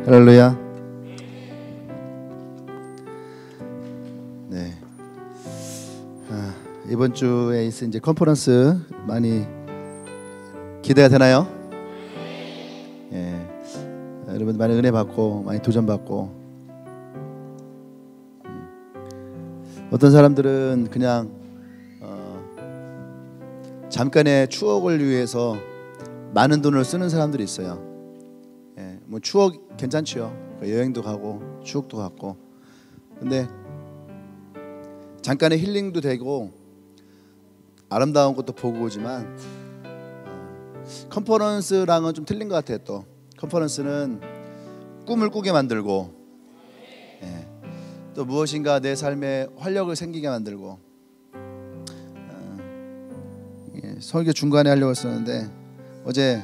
할렐루야. 네. 이번 주에 있을 이제 컨퍼런스 많이 기대가 되나요? 예. 여러분 많이 은혜 받고 많이 도전 받고. 어떤 사람들은 그냥 잠깐의 추억을 위해서 많은 돈을 쓰는 사람들이 있어요. 예, 뭐 추억 괜찮지요. 여행도 가고 추억도 갖고. 근데 잠깐의 힐링도 되고 아름다운 것도 보고 오지만 컨퍼런스랑은 좀 틀린 것 같아요. 또 컨퍼런스는 꿈을 꾸게 만들고, 예, 또 무엇인가 내 삶에 활력을 생기게 만들고. 설교 중간에 하려고 했었는데 어제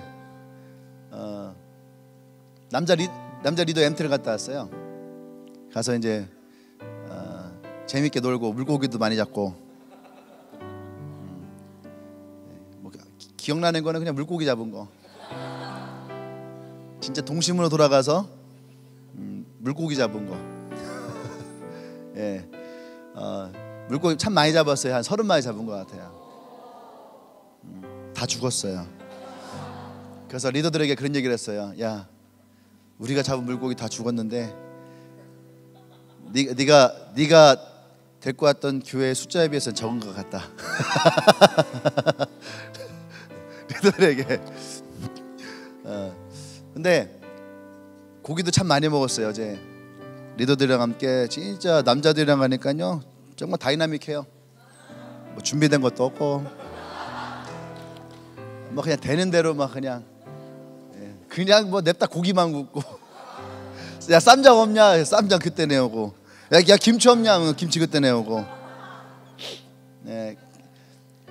남자 리더 MT를 갔다 왔어요. 가서 이제 재밌게 놀고 물고기도 많이 잡고. 뭐 기억나는 거는 그냥 물고기 잡은 거. 진짜 동심으로 돌아가서 물고기 잡은 거. 예, 물고기 참 많이 잡았어요. 한 30마리 잡은 것 같아요. 다 죽었어요. 그래서 리더들에게 그런 얘기를 했어요. 야, 우리가 잡은 물고기 다 죽었는데 네가 데리고 왔던 교회의 숫자에 비해서는 적은 것 같다. 리더들에게. 근데 고기도 참 많이 먹었어요. 어제 리더들이랑 함께 진짜 남자들이랑 가니까요 정말 다이나믹해요. 뭐 준비된 것도 없고 뭐 그냥 되는 대로 막 그냥 뭐 냅다 고기만 굽고. 야, 쌈장 없냐? 쌈장 그때 내오고. 야, 김치 없냐? 김치 그때 내오고. 네.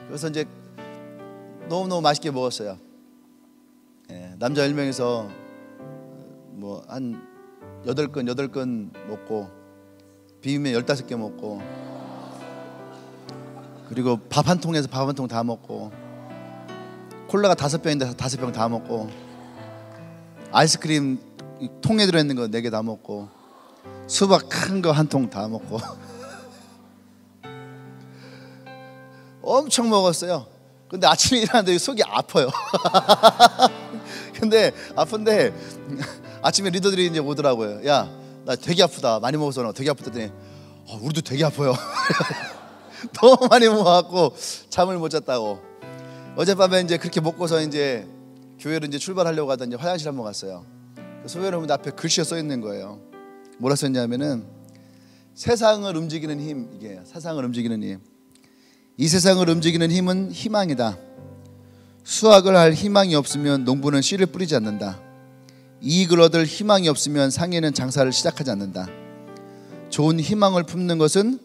그래서 이제 너무 맛있게 먹었어요. 네. 남자 10명이서 뭐 한 8건 먹고 비빔면 15개 먹고 그리고 밥 한 통에서 밥 한 통 다 먹고 콜라가 5병인데 5병 다 먹고 아이스크림 통에 들어있는 거 4개 다 먹고 수박 큰 거 한 통 다 먹고 엄청 먹었어요. 근데 아침에 일어났는데 속이 아파요. 근데 아픈데 아침에 리더들이 이제 오더라고요. 야, 나 되게 아프다. 많이 먹어서 나 되게 아프다더니 우리도 되게 아파요. 너무 많이 먹어갖고 잠을 못 잤다고. 어젯밤에 이제 그렇게 먹고서 이제 교회로 이제 출발하려고 하다 이제 화장실 한번 갔어요. 소변을 보면 앞에 글씨가 써 있는 거예요. 뭐라 썼냐면은 세상을 움직이는 힘. 이게 세상을 움직이는 힘. 이 세상을 움직이는 힘은 희망이다. 수확을 할 희망이 없으면 농부는 씨를 뿌리지 않는다. 이익을 얻을 희망이 없으면 상인은 장사를 시작하지 않는다. 좋은 희망을 품는 것은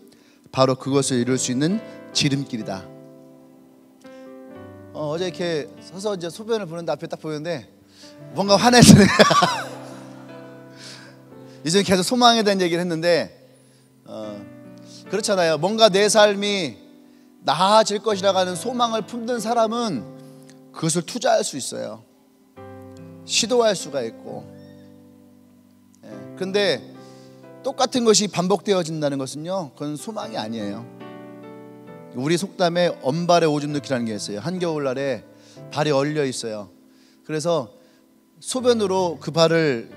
바로 그것을 이룰 수 있는 지름길이다. 어제 이렇게 서서 이제 소변을 보는데 앞에 딱 보이는데 뭔가 화냈어요. 이제 계속 소망에 대한 얘기를 했는데 그렇잖아요. 뭔가 내 삶이 나아질 것이라고 하는 소망을 품는 사람은 그것을 투자할 수 있어요. 시도할 수가 있고. 그런데 똑같은 것이 반복되어진다는 것은요, 그건 소망이 아니에요. 우리 속담에 언발에 오줌 넣기라는 게 있어요. 한겨울날에 발이 얼려 있어요. 그래서 소변으로 그 발을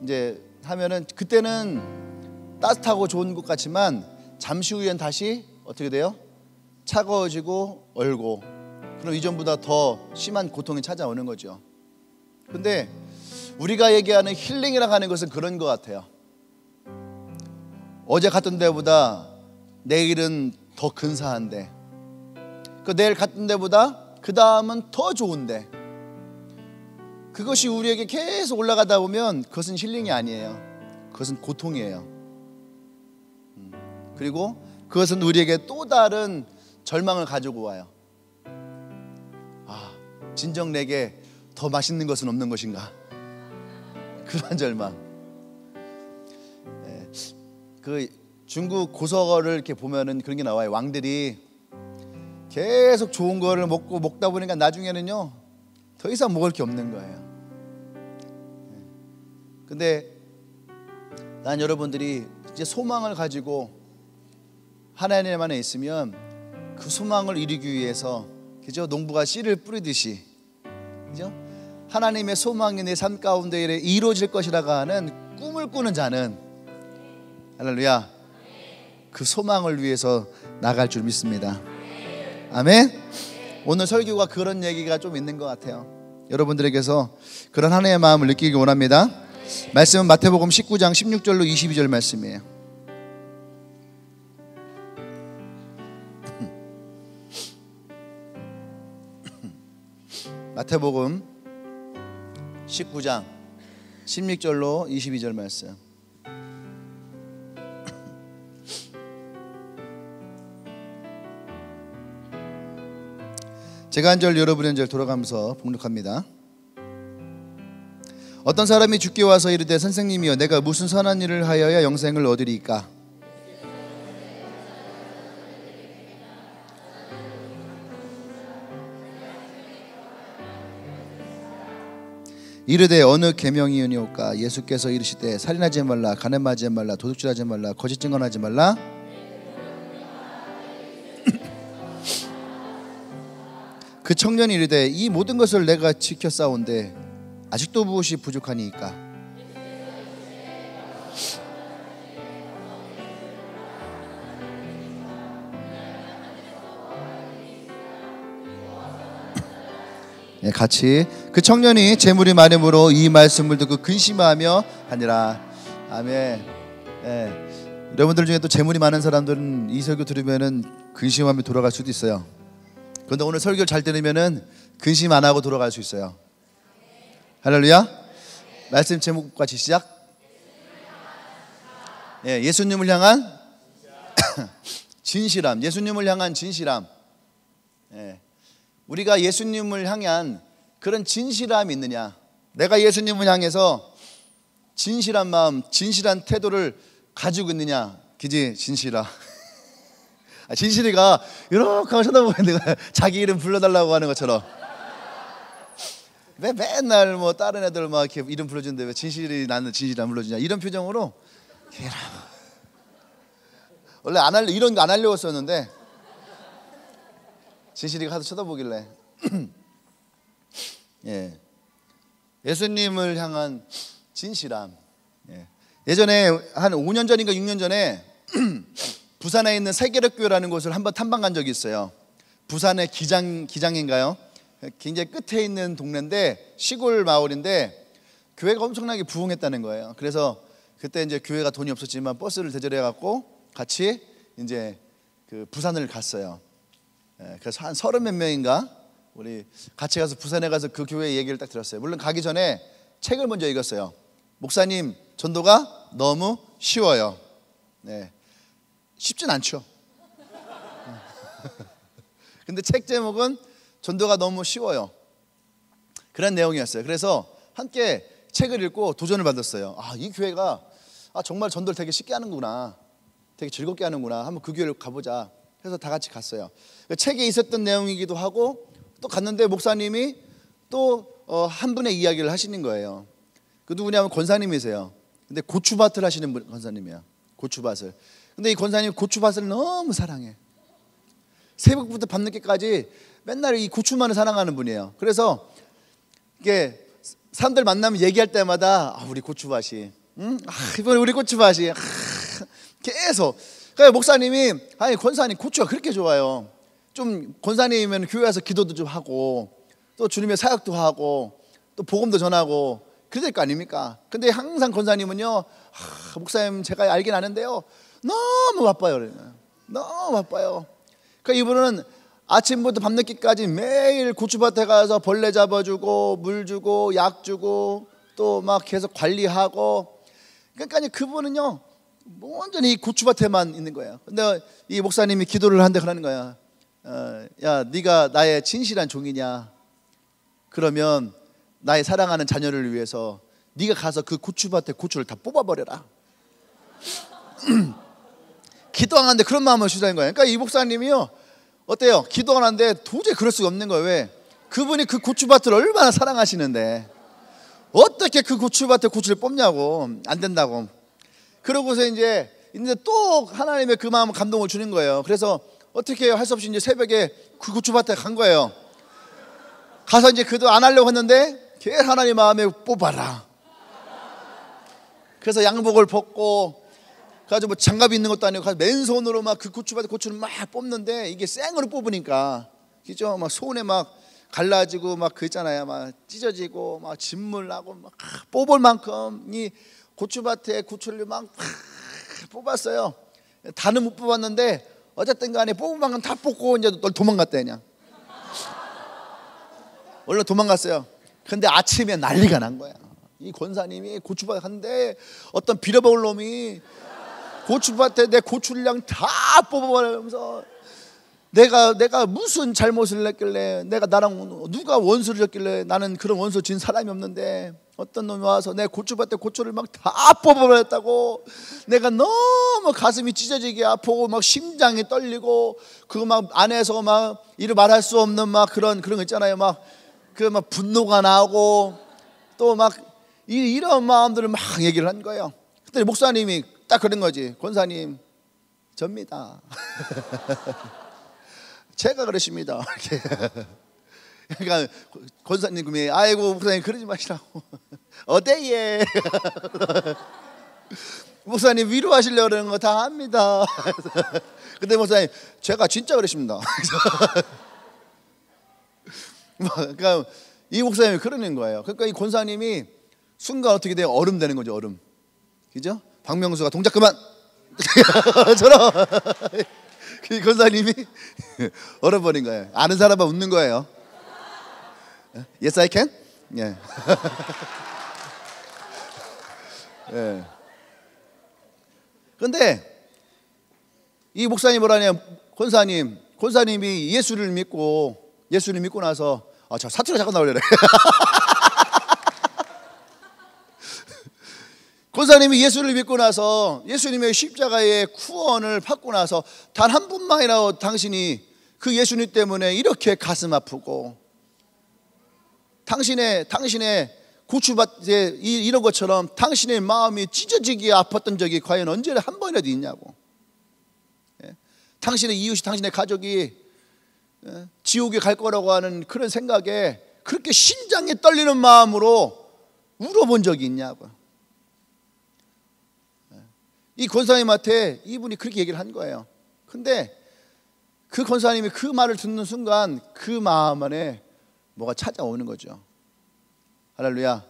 이제 하면은 그때는 따뜻하고 좋은 것 같지만 잠시 후엔 다시 어떻게 돼요? 차가워지고 얼고. 그럼 이전보다 더 심한 고통이 찾아오는 거죠. 근데 우리가 얘기하는 힐링이라고 하는 것은 그런 것 같아요. 어제 갔던 데보다 내일은 더 근사한데, 그 내일 갔던 데보다 그 다음은 더 좋은데, 그것이 우리에게 계속 올라가다 보면 그것은 힐링이 아니에요. 그것은 고통이에요. 그리고 그것은 우리에게 또 다른 절망을 가지고 와요. 진정 내게 더 맛있는 것은 없는 것인가? 그런 절망. 그 중국 고서를 이렇게 보면은 그런 게 나와요. 왕들이 계속 좋은 거를 먹다 보니까 나중에는요 더 이상 먹을 게 없는 거예요. 근데 난 여러분들이 이제 소망을 가지고 하나님 안에 있으면 그 소망을 이루기 위해서, 그죠? 농부가 씨를 뿌리듯이, 그죠? 하나님의 소망이 내 삶 가운데 이루어질 것이라고 하는 꿈을 꾸는 자는, 할렐루야, 그 소망을 위해서 나갈 줄 믿습니다. 아멘. 오늘 설교가 그런 얘기가 좀 있는 것 같아요. 여러분들에게서 그런 하나님의 마음을 느끼기 원합니다. 말씀은 마태복음 19장 16절로 22절 말씀이에요. 마태복음 19장 16절로 22절 말씀. 제가 한 절 여러분이 한 절 돌아가면서 봉독합니다. 어떤 사람이 주께 와서 이르되 선생님이여 내가 무슨 선한 일을 하여야 영생을 얻으리이까? 이르되 어느 계명이오니오까? 예수께서 이르시되 살인하지 말라, 간음하지 말라, 도둑질하지 말라, 거짓 증언하지 말라. 그 청년이 이르되 이 모든 것을 내가 지켜 싸운데 아직도 무엇이 부족하니이까? 네, 같이. 그 청년이 재물이 많음으로 이 말씀을 듣고 근심하며 하니라. 아멘. 네. 여러분들 중에 또 재물이 많은 사람들은 이 설교 들으면은 근심하며 돌아갈 수도 있어요. 그런데 오늘 설교 잘 들으면은 근심 안 하고 돌아갈 수 있어요. 할렐루야. 말씀 제목 같이 시작. 예, 예수님을 향한 진실함. 예수님을 향한 진실함. 예. 우리가 예수님을 향한 그런 진실함이 있느냐? 내가 예수님을 향해서 진실한 마음, 진실한 태도를 가지고 있느냐? 그지? 진실아. 진실이가 이렇게 하고 쳐다보면 내가 자기 이름 불러달라고 하는 것처럼, 왜 맨날 뭐 다른 애들 막 이렇게 이름 불러주는데 왜 진실이 나는 진실이 안 불러주냐, 이런 표정으로. 원래 안 할래, 이런 거 안 하려고 했었는데 진실이가 하도 쳐다보길래 예. 예수님을 향한 진실함. 예. 예전에 한 5년 전인가 6년 전에 부산에 있는 세계력교회라는 곳을 한번 탐방 간 적이 있어요. 부산의 기장인가요? 굉장히 끝에 있는 동네인데, 시골 마을인데 교회가 엄청나게 부흥했다는 거예요. 그래서 그때 이제 교회가 돈이 없었지만 버스를 대절해 갖고 같이 이제 그 부산을 갔어요. 그래서 한 30몇 명인가 우리 같이 가서 부산에 가서 그 교회 얘기를 딱 들었어요. 물론 가기 전에 책을 먼저 읽었어요. 목사님, 전도가 너무 쉬워요. 네. 쉽진 않죠. 근데 책 제목은 전도가 너무 쉬워요. 그런 내용이었어요. 그래서 함께 책을 읽고 도전을 받았어요. 아, 이 교회가 정말 전도를 되게 쉽게 하는구나, 되게 즐겁게 하는구나, 한번 그 교회를 가보자 해서 다 같이 갔어요. 책에 있었던 내용이기도 하고, 또 갔는데 목사님이 또 한 분의 이야기를 하시는 거예요. 그 누구냐면 권사님이세요. 근데 고추밭을 하시는 권사님이야. 고추밭을. 근데 이 권사님 고추밭을 너무 사랑해. 새벽부터 밤늦게까지 맨날 이 고추만을 사랑하는 분이에요. 그래서 이게 사람들 만나면 얘기할 때마다 우리 고추밭이, 이번에 우리 고추밭이, 계속. 그러니까 목사님이, 아니 권사님 고추가 그렇게 좋아요. 좀 권사님이면 교회 와서 기도도 좀 하고 또 주님의 사역도 하고 또 복음도 전하고 그래야 될 거 아닙니까? 근데 항상 권사님은요, 목사님 제가 알긴 아는데요, 너무 바빠요. 너무 바빠요. 그러니까 이분은 아침부터 밤늦게까지 매일 고추밭에 가서 벌레 잡아주고 물 주고 약 주고 또 막 계속 관리하고, 그러니까 그분은요 완전히 고추밭에만 있는 거예요. 근데 이 목사님이 기도를 하는데 그러는 거야. 야, 네가 나의 진실한 종이냐? 그러면 나의 사랑하는 자녀를 위해서 네가 가서 그 고추밭에 고추를 다 뽑아버려라. 기도하는데 그런 마음을 주자는 거예요. 그러니까 이 목사님이요, 어때요? 기도하는데 도저히 그럴 수가 없는 거예요. 왜? 그분이 그 고추밭을 얼마나 사랑하시는데 어떻게 그 고추밭에 고추를 뽑냐고. 안 된다고. 그러고서 이제 또 하나님의 그 마음 감동을 주는 거예요. 그래서 어떻게 할 수 없이 이제 새벽에 그 고추밭에 간 거예요. 가서 이제 그도 안 하려고 했는데 계속 하나님 마음에 뽑아라. 그래서 양복을 벗고 가지고 뭐 장갑이 있는 것도 아니고 가서 맨손으로 막 그 고추밭에 고추를 막 뽑는데 이게 생으로 뽑으니까 그죠? 막 손에 막 갈라지고 막 그 있잖아요. 막 찢어지고 막 진물 나고 막 뽑을 만큼 이 고추밭에 고추를 막 뽑았어요. 다는 못 뽑았는데 어쨌든 간에 뽑은 만큼 다 뽑고 이제 도망갔대 그냥. 원래 도망갔어요. 근데 아침에 난리가 난 거야. 이 권사님이 고추밭에 갔는데 어떤 빌어먹을 놈이 고추밭에 내 고추량 다 뽑아버리면서 내가 무슨 잘못을 했길래 내가 나랑 누가 원수를 졌길래 나는 그런 원수 진 사람이 없는데 어떤 놈이 와서 내 고추밭에 고추를 막 다 뽑아버렸다고. 내가 너무 가슴이 찢어지게 아프고 막 심장이 떨리고 그거 막 안에서 막 이를 말할 수 없는 막 그런 거 있잖아요. 막 그 막 분노가 나고 또 막 이런 마음들을 막 얘기를 한 거예요. 그때 목사님이 딱 그런 거지. 권사님 접니다. 제가 그러십니다. 그러니까 권사님이 아이고 목사님 그러지 마시라고. 어때예? 목사님 위로하시려고 그러는 거 다 압니다. 근데 목사님 제가 진짜 그러십니다. 그러니까 이 목사님이 그러는 거예요. 그러니까 이 권사님이 순간 어떻게 돼요? 얼음 되는 거죠. 얼음. 그죠? 박명수가 동작 그만. 저런. 그 권사님이 얼어버린 거예요. 아는 사람만 웃는 거예요. Yes, I can. 예. 예. 근데 이 목사님 뭐라냐? 권사님이 예수를 믿고 나서 저 사투리가 잠깐 나오려래. 권사님이 예수를 믿고 나서 예수님의 십자가의 구원을 받고 나서 단 한 분만이라도 당신이 그 예수님 때문에 이렇게 가슴 아프고 당신의 고추밭에 이런 것처럼 당신의 마음이 찢어지게 아팠던 적이 과연 언제 한 번이라도 있냐고. 당신의 이웃이 당신의 가족이 지옥에 갈 거라고 하는 그런 생각에 그렇게 심장이 떨리는 마음으로 울어본 적이 있냐고. 이 권사님한테 이분이 그렇게 얘기를 한 거예요. 근데 그 권사님이 그 말을 듣는 순간 그 마음 안에 뭐가 찾아오는 거죠. 할렐루야.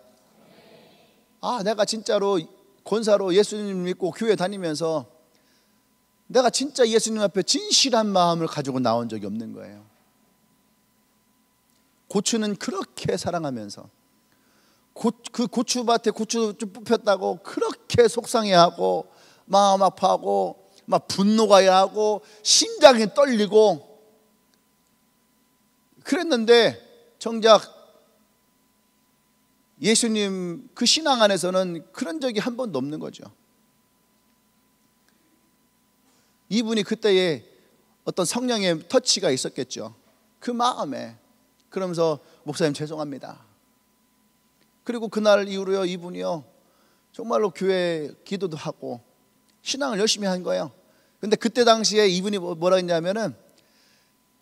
아, 내가 진짜로 권사로 예수님 믿고 교회 다니면서 내가 진짜 예수님 앞에 진실한 마음을 가지고 나온 적이 없는 거예요. 고추는 그렇게 사랑하면서 그 고추밭에 고추 좀 뽑혔다고 그렇게 속상해하고 마음 아파하고 막 분노가 나고 심장이 떨리고 그랬는데 정작 예수님 그 신앙 안에서는 그런 적이 한 번도 없는 거죠. 이분이 그때에 어떤 성령의 터치가 있었겠죠. 그 마음에. 그러면서 목사님 죄송합니다. 그리고 그날 이후로요 이분이요 정말로 교회 기도도 하고 신앙을 열심히 한 거예요. 근데 그때 당시에 이분이 뭐라 했냐면은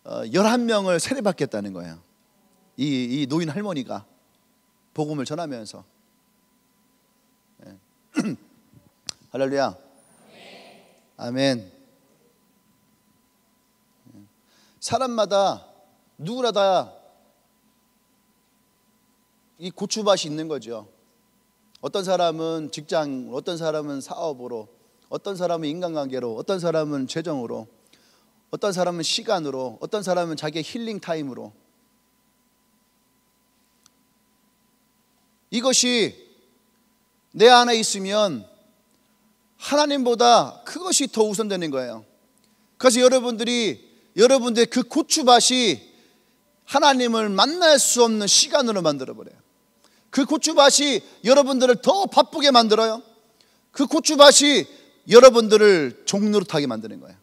11명을 세례받겠다는 거예요. 이 노인 할머니가 복음을 전하면서. 할렐루야. 아멘. 사람마다 누구나 다 이 고추밭이 있는 거죠. 어떤 사람은 직장, 어떤 사람은 사업으로, 어떤 사람은 인간관계로, 어떤 사람은 재정으로, 어떤 사람은 시간으로, 어떤 사람은 자기의 힐링 타임으로. 이것이 내 안에 있으면 하나님보다 그것이 더 우선되는 거예요. 그래서 여러분들의 그 고추밭이 하나님을 만날 수 없는 시간으로 만들어버려요. 그 고추밭이 여러분들을 더 바쁘게 만들어요. 그 고추밭이 여러분들을 종노릇하게 만드는 거예요.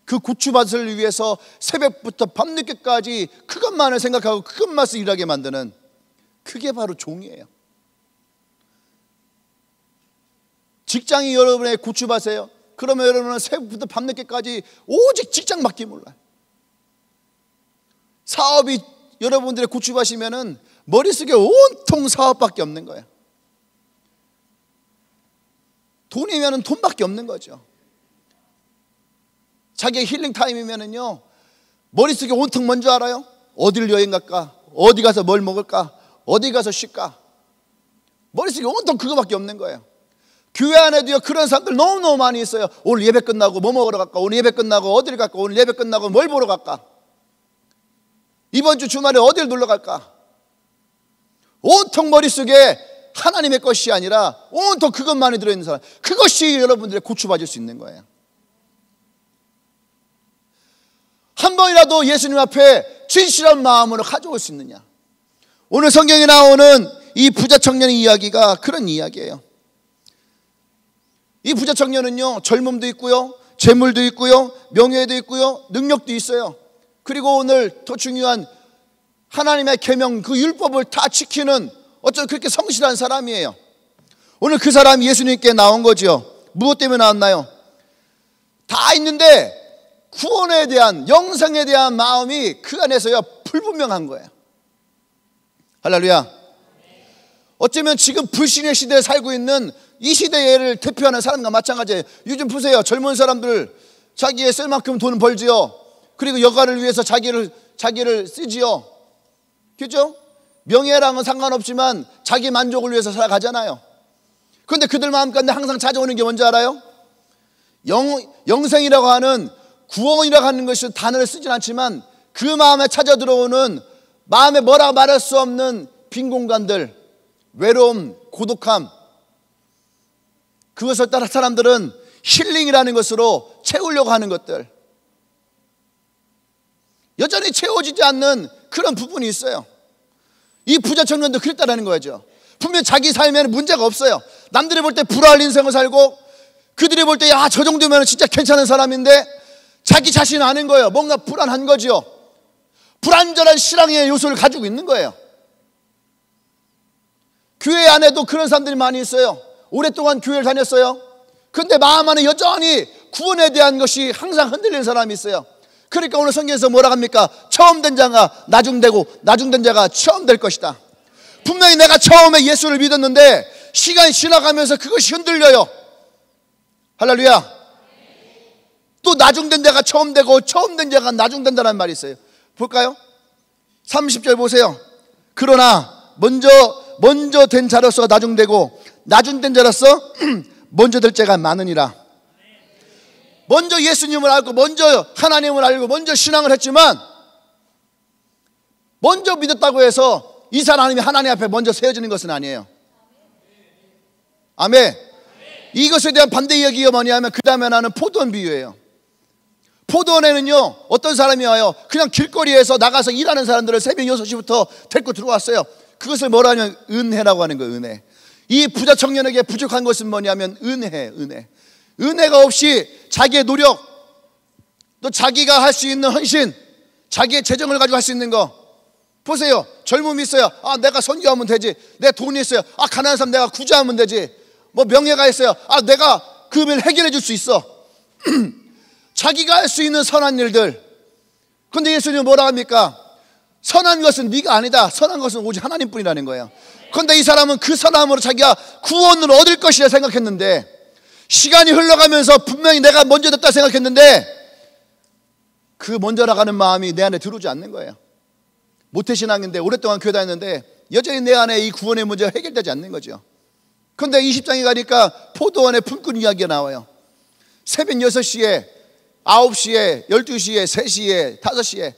그 고추밭을 위해서 새벽부터 밤늦게까지 그것만을 생각하고 그것만 일하게 만드는 그게 바로 종이에요. 직장이 여러분의 고추밭이에요. 그러면 여러분은 새벽부터 밤늦게까지 오직 직장 맡기 몰라요. 사업이 여러분들의 고추밭이면은 머릿속에 온통 사업밖에 없는 거예요. 돈이면은 돈밖에 없는 거죠. 자기의 힐링 타임이면은요, 머릿속에 온통 뭔지 알아요? 어디를 여행 갈까? 어디 가서 뭘 먹을까? 어디 가서 쉴까? 머릿속에 온통 그거밖에 없는 거예요. 교회 안에도요, 그런 사람들 너무너무 많이 있어요. 오늘 예배 끝나고 뭐 먹으러 갈까? 오늘 예배 끝나고 어디를 갈까? 오늘 예배 끝나고 뭘 보러 갈까? 이번 주 주말에 어디를 놀러 갈까? 온통 머릿속에 하나님의 것이 아니라 온통 그것만이 들어있는 사람, 그것이 여러분들의 고추받을 수 있는 거예요. 한 번이라도 예수님 앞에 진실한 마음으로 가져올 수 있느냐? 오늘 성경에 나오는 이 부자 청년의 이야기가 그런 이야기예요. 이 부자 청년은요, 젊음도 있고요, 재물도 있고요, 명예도 있고요, 능력도 있어요. 그리고 오늘 더 중요한 하나님의 계명, 그 율법을 다 지키는 어쩜 그렇게 성실한 사람이에요. 오늘 그 사람이 예수님께 나온 거죠. 무엇 때문에 나왔나요? 다 있는데 구원에 대한, 영생에 대한 마음이 그 안에서요 불분명한 거예요. 할렐루야. 어쩌면 지금 불신의 시대에 살고 있는 이 시대를 대표하는 사람과 마찬가지예요. 요즘 보세요. 젊은 사람들 자기의 쓸 만큼 돈을 벌지요. 그리고 여가를 위해서 자기를 쓰지요. 그렇죠? 명예랑은 상관없지만 자기 만족을 위해서 살아가잖아요. 그런데 그들 마음 가운데 항상 찾아오는 게 뭔지 알아요? 영생이라고 하는, 구원이라고 하는 것이 단어를 쓰진 않지만 그 마음에 찾아 들어오는, 마음에 뭐라 말할 수 없는 빈 공간들, 외로움, 고독함, 그것을 따라 사람들은 힐링이라는 것으로 채우려고 하는 것들, 여전히 채워지지 않는 그런 부분이 있어요. 이 부자 청년도 그랬다라는 거죠. 분명 자기 삶에는 문제가 없어요. 남들이 볼 때 불화할 인생을 살고, 그들이 볼 때 야, 저 정도면 진짜 괜찮은 사람인데 자기 자신은 아는 거예요. 뭔가 불안한 거죠. 불완전한 신앙의 요소를 가지고 있는 거예요. 교회 안에도 그런 사람들이 많이 있어요. 오랫동안 교회를 다녔어요. 근데 마음 안에 여전히 구원에 대한 것이 항상 흔들리는 사람이 있어요. 그러니까 오늘 성경에서 뭐라 합니까? 처음 된 자가 나중되고 나중된 자가 처음 될 것이다. 분명히 내가 처음에 예수를 믿었는데 시간이 지나가면서 그것이 흔들려요. 할렐루야. 또 나중된 자가 처음 되고 처음 된 자가 나중된다는 말이 있어요. 볼까요? 30절 보세요. 그러나 먼저 된 자로서 나중되고 나중된 자로서 먼저 될 자가 많으니라. 먼저 예수님을 알고, 먼저 하나님을 알고, 먼저 신앙을 했지만, 먼저 믿었다고 해서 이 사람이 하나님 앞에 먼저 세워지는 것은 아니에요. 아멘. 이것에 대한 반대 이야기가 뭐냐면 그 다음에 나는 포도원 비유예요. 포도원에는요, 어떤 사람이 와요. 그냥 길거리에서 나가서 일하는 사람들을 새벽 6시부터 데리고 들어왔어요. 그것을 뭐라 하냐면 은혜라고 하는 거예요. 은혜. 이 부자 청년에게 부족한 것은 뭐냐면 은혜. 은혜가 없이 자기의 노력, 또 자기가 할 수 있는 헌신, 자기의 재정을 가지고 할 수 있는 거. 보세요. 젊음이 있어요. 아, 내가 선교하면 되지. 내 돈이 있어요. 아, 가난한 사람 내가 구제하면 되지. 뭐 명예가 있어요. 아, 내가 그 일 해결해 줄 수 있어. 자기가 할 수 있는 선한 일들. 근데 예수님은 뭐라 합니까? 선한 것은 네가 아니다. 선한 것은 오직 하나님뿐이라는 거예요. 그런데 이 사람은 그 선함으로 자기가 구원을 얻을 것이라 생각했는데, 시간이 흘러가면서 분명히 내가 먼저 됐다 생각했는데 그 먼저 나가는 마음이 내 안에 들어오지 않는 거예요. 모태신앙인데 오랫동안 교회 다녔는데 여전히 내 안에 이 구원의 문제가 해결되지 않는 거죠. 그런데 20장에 가니까 포도원의 품꾼 이야기가 나와요. 새벽 6시에, 9시에, 12시에, 3시에, 5시에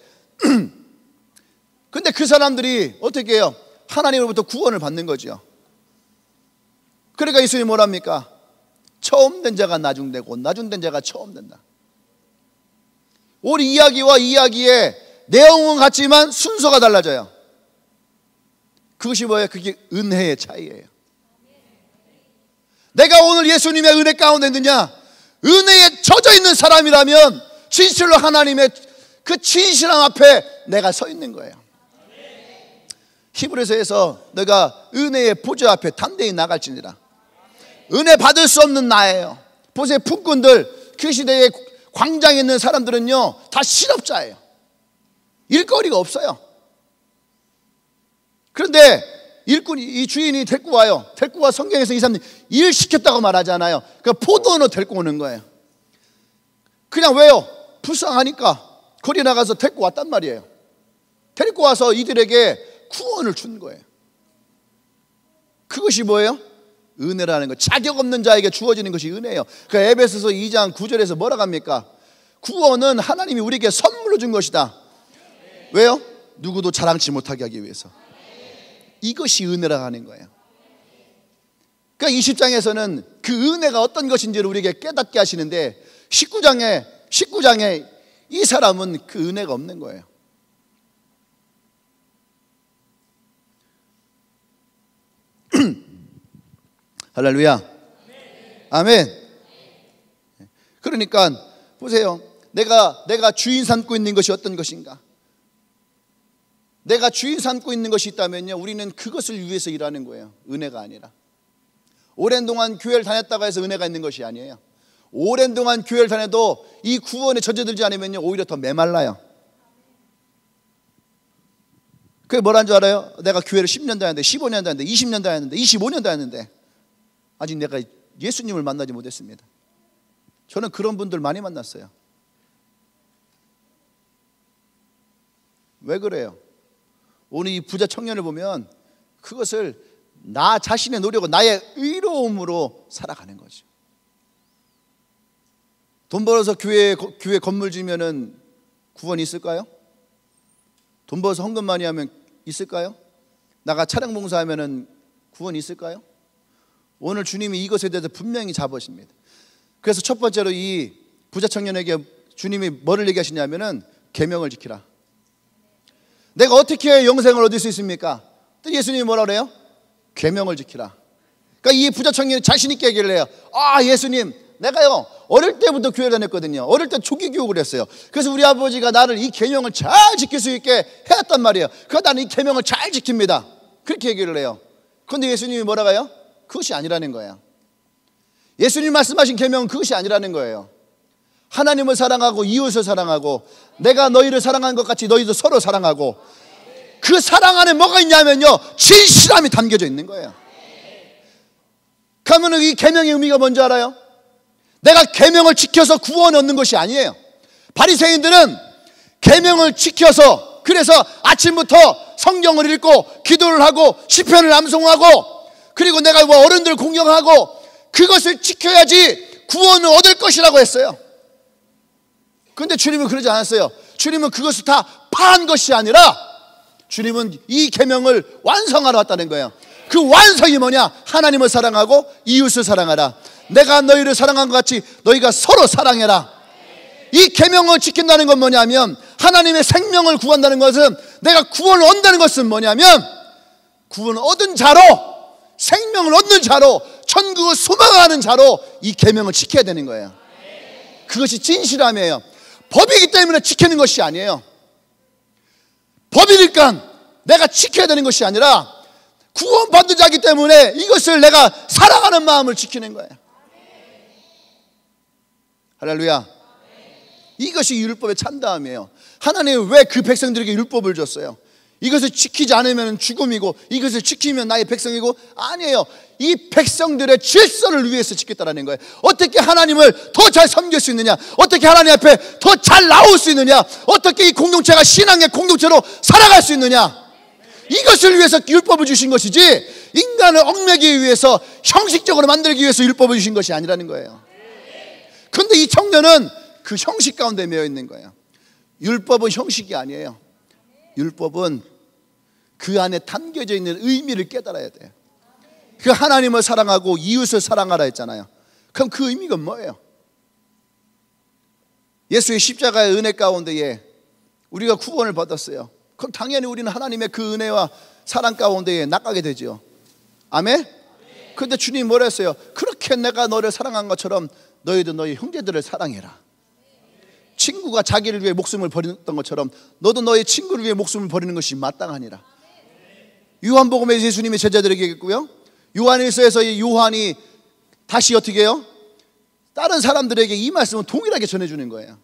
근데 그 사람들이 어떻게 해요? 하나님으로부터 구원을 받는 거죠. 그러니까 예수님이 뭐랍니까? 처음 된 자가 나중되고 나중된 자가 처음 된다. 우리 이야기와 이야기의 내용은 같지만 순서가 달라져요. 그것이 뭐예요? 그게 은혜의 차이예요. 내가 오늘 예수님의 은혜 가운데 있느냐? 은혜에 젖어 있는 사람이라면 진실로 하나님의 그 진실함 앞에 내가 서 있는 거예요. 히브리서에서 너가 은혜의 보좌 앞에 담대히 나갈지니라. 은혜 받을 수 없는 나예요. 보세요, 품꾼들, 그 시대에 광장에 있는 사람들은요 다 실업자예요. 일거리가 없어요. 그런데 일꾼이, 이 주인이 데리고 와요. 데리고 와. 성경에서 이 사람이 일 시켰다고 말하잖아요. 그러니까 포도원으로 데리고 오는 거예요. 그냥 왜요? 불쌍하니까 거리 나가서 데리고 왔단 말이에요. 데리고 와서 이들에게 구원을 준 거예요. 그것이 뭐예요? 은혜라는 거. 자격 없는 자에게 주어지는 것이 은혜예요. 그 에베소서 2장 9절에서 뭐라고 합니까? 구원은 하나님이 우리에게 선물로 준 것이다. 왜요? 누구도 자랑치 못하게 하기 위해서. 이것이 은혜라고 하는 거예요. 그러니까 20장에서는 그 은혜가 어떤 것인지를 우리에게 깨닫게 하시는데 19장에 이 사람은 그 은혜가 없는 거예요. 할렐루야. 아멘. 그러니까 보세요. 내가 주인 삼고 있는 것이 어떤 것인가? 내가 주인 삼고 있는 것이 있다면요, 우리는 그것을 위해서 일하는 거예요. 은혜가 아니라. 오랜 동안 교회를 다녔다고 해서 은혜가 있는 것이 아니에요. 오랜 동안 교회를 다녀도 이 구원에 젖어들지 않으면요 오히려 더 메말라요. 그게 뭐라는 줄 알아요? 내가 교회를 10년 다녔는데, 15년 다녔는데, 20년 다녔는데, 25년 다녔는데 아직 내가 예수님을 만나지 못했습니다. 저는 그런 분들 많이 만났어요. 왜 그래요? 오늘 이 부자 청년을 보면 그것을 나 자신의 노력과 나의 의로움으로 살아가는 거죠. 돈 벌어서 교회 건물 지면은 구원이 있을까요? 돈 벌어서 헌금 많이 하면 있을까요? 나가 차량 봉사하면은 구원이 있을까요? 오늘 주님이 이것에 대해서 분명히 잡으십니다. 그래서 첫 번째로 이 부자 청년에게 주님이 뭐를 얘기하시냐면은 계명을 지키라. 내가 어떻게 영생을 얻을 수 있습니까? 또 예수님이 뭐라 그래요? 계명을 지키라. 그러니까 이 부자 청년이 자신 있게 얘기를 해요. 아, 예수님, 내가요 어릴 때부터 교회를 다녔거든요. 어릴 때 조기 교육을 했어요. 그래서 우리 아버지가 나를 이 계명을 잘 지킬 수 있게 해왔단 말이에요. 그래서 나는 이 계명을 잘 지킵니다. 그렇게 얘기를 해요. 그런데 예수님이 뭐라고 해요? 그것이 아니라는 거예요. 예수님 말씀하신 계명은 그것이 아니라는 거예요. 하나님을 사랑하고 이웃을 사랑하고 내가 너희를 사랑한 것 같이 너희도 서로 사랑하고, 그 사랑 안에 뭐가 있냐면요 진실함이 담겨져 있는 거예요. 그러면 이 계명의 의미가 뭔지 알아요? 내가 계명을 지켜서 구원을 얻는 것이 아니에요. 바리새인들은 계명을 지켜서, 그래서 아침부터 성경을 읽고 기도를 하고 시편을 암송하고 그리고 내가 어른들을 공경하고 그것을 지켜야지 구원을 얻을 것이라고 했어요. 그런데 주님은 그러지 않았어요. 주님은 그것을 다 파한 것이 아니라 주님은 이 계명을 완성하러 왔다는 거예요. 그 완성이 뭐냐? 하나님을 사랑하고 이웃을 사랑하라. 내가 너희를 사랑한 것 같이 너희가 서로 사랑해라. 이 계명을 지킨다는 건 뭐냐면, 하나님의 생명을 구한다는 것은, 내가 구원을 얻는다는 것은 뭐냐면, 구원을 얻은 자로, 생명을 얻는 자로, 천국을 소망하는 자로 이 계명을 지켜야 되는 거예요. 그것이 진실함이에요. 법이기 때문에 지키는 것이 아니에요. 법이니까 내가 지켜야 되는 것이 아니라 구원받은 자이기 때문에 이것을 내가 사랑하는 마음을 지키는 거예요. 할렐루야. 이것이 율법의 참다함이에요. 하나님은 왜 그 백성들에게 율법을 줬어요? 이것을 지키지 않으면 죽음이고 이것을 지키면 나의 백성이고, 아니에요. 이 백성들의 질서를 위해서 지켰다는 거예요. 어떻게 하나님을 더 잘 섬길 수 있느냐, 어떻게 하나님 앞에 더 잘 나올 수 있느냐, 어떻게 이 공동체가 신앙의 공동체로 살아갈 수 있느냐, 이것을 위해서 율법을 주신 것이지, 인간을 얽매기 위해서 형식적으로 만들기 위해서 율법을 주신 것이 아니라는 거예요. 그런데 이 청년은 그 형식 가운데 매여 있는 거예요. 율법은 형식이 아니에요. 율법은 그 안에 담겨져 있는 의미를 깨달아야 돼요. 그 하나님을 사랑하고 이웃을 사랑하라 했잖아요. 그럼 그 의미가 뭐예요? 예수의 십자가의 은혜 가운데에 우리가 구원을 받았어요. 그럼 당연히 우리는 하나님의 그 은혜와 사랑 가운데에 나가게 되죠. 아멘? 그런데 주님이 뭐라 했어요? 그렇게 내가 너를 사랑한 것처럼 너희도 너희 형제들을 사랑해라. 친구가 자기를 위해 목숨을 버렸던 것처럼 너도 너의 친구를 위해 목숨을 버리는 것이 마땅하니라. 요한복음에서 예수님이 제자들에게 얘기했고요, 요한일서에서 요한이 다시 어떻게 해요? 다른 사람들에게 이 말씀을 동일하게 전해주는 거예요.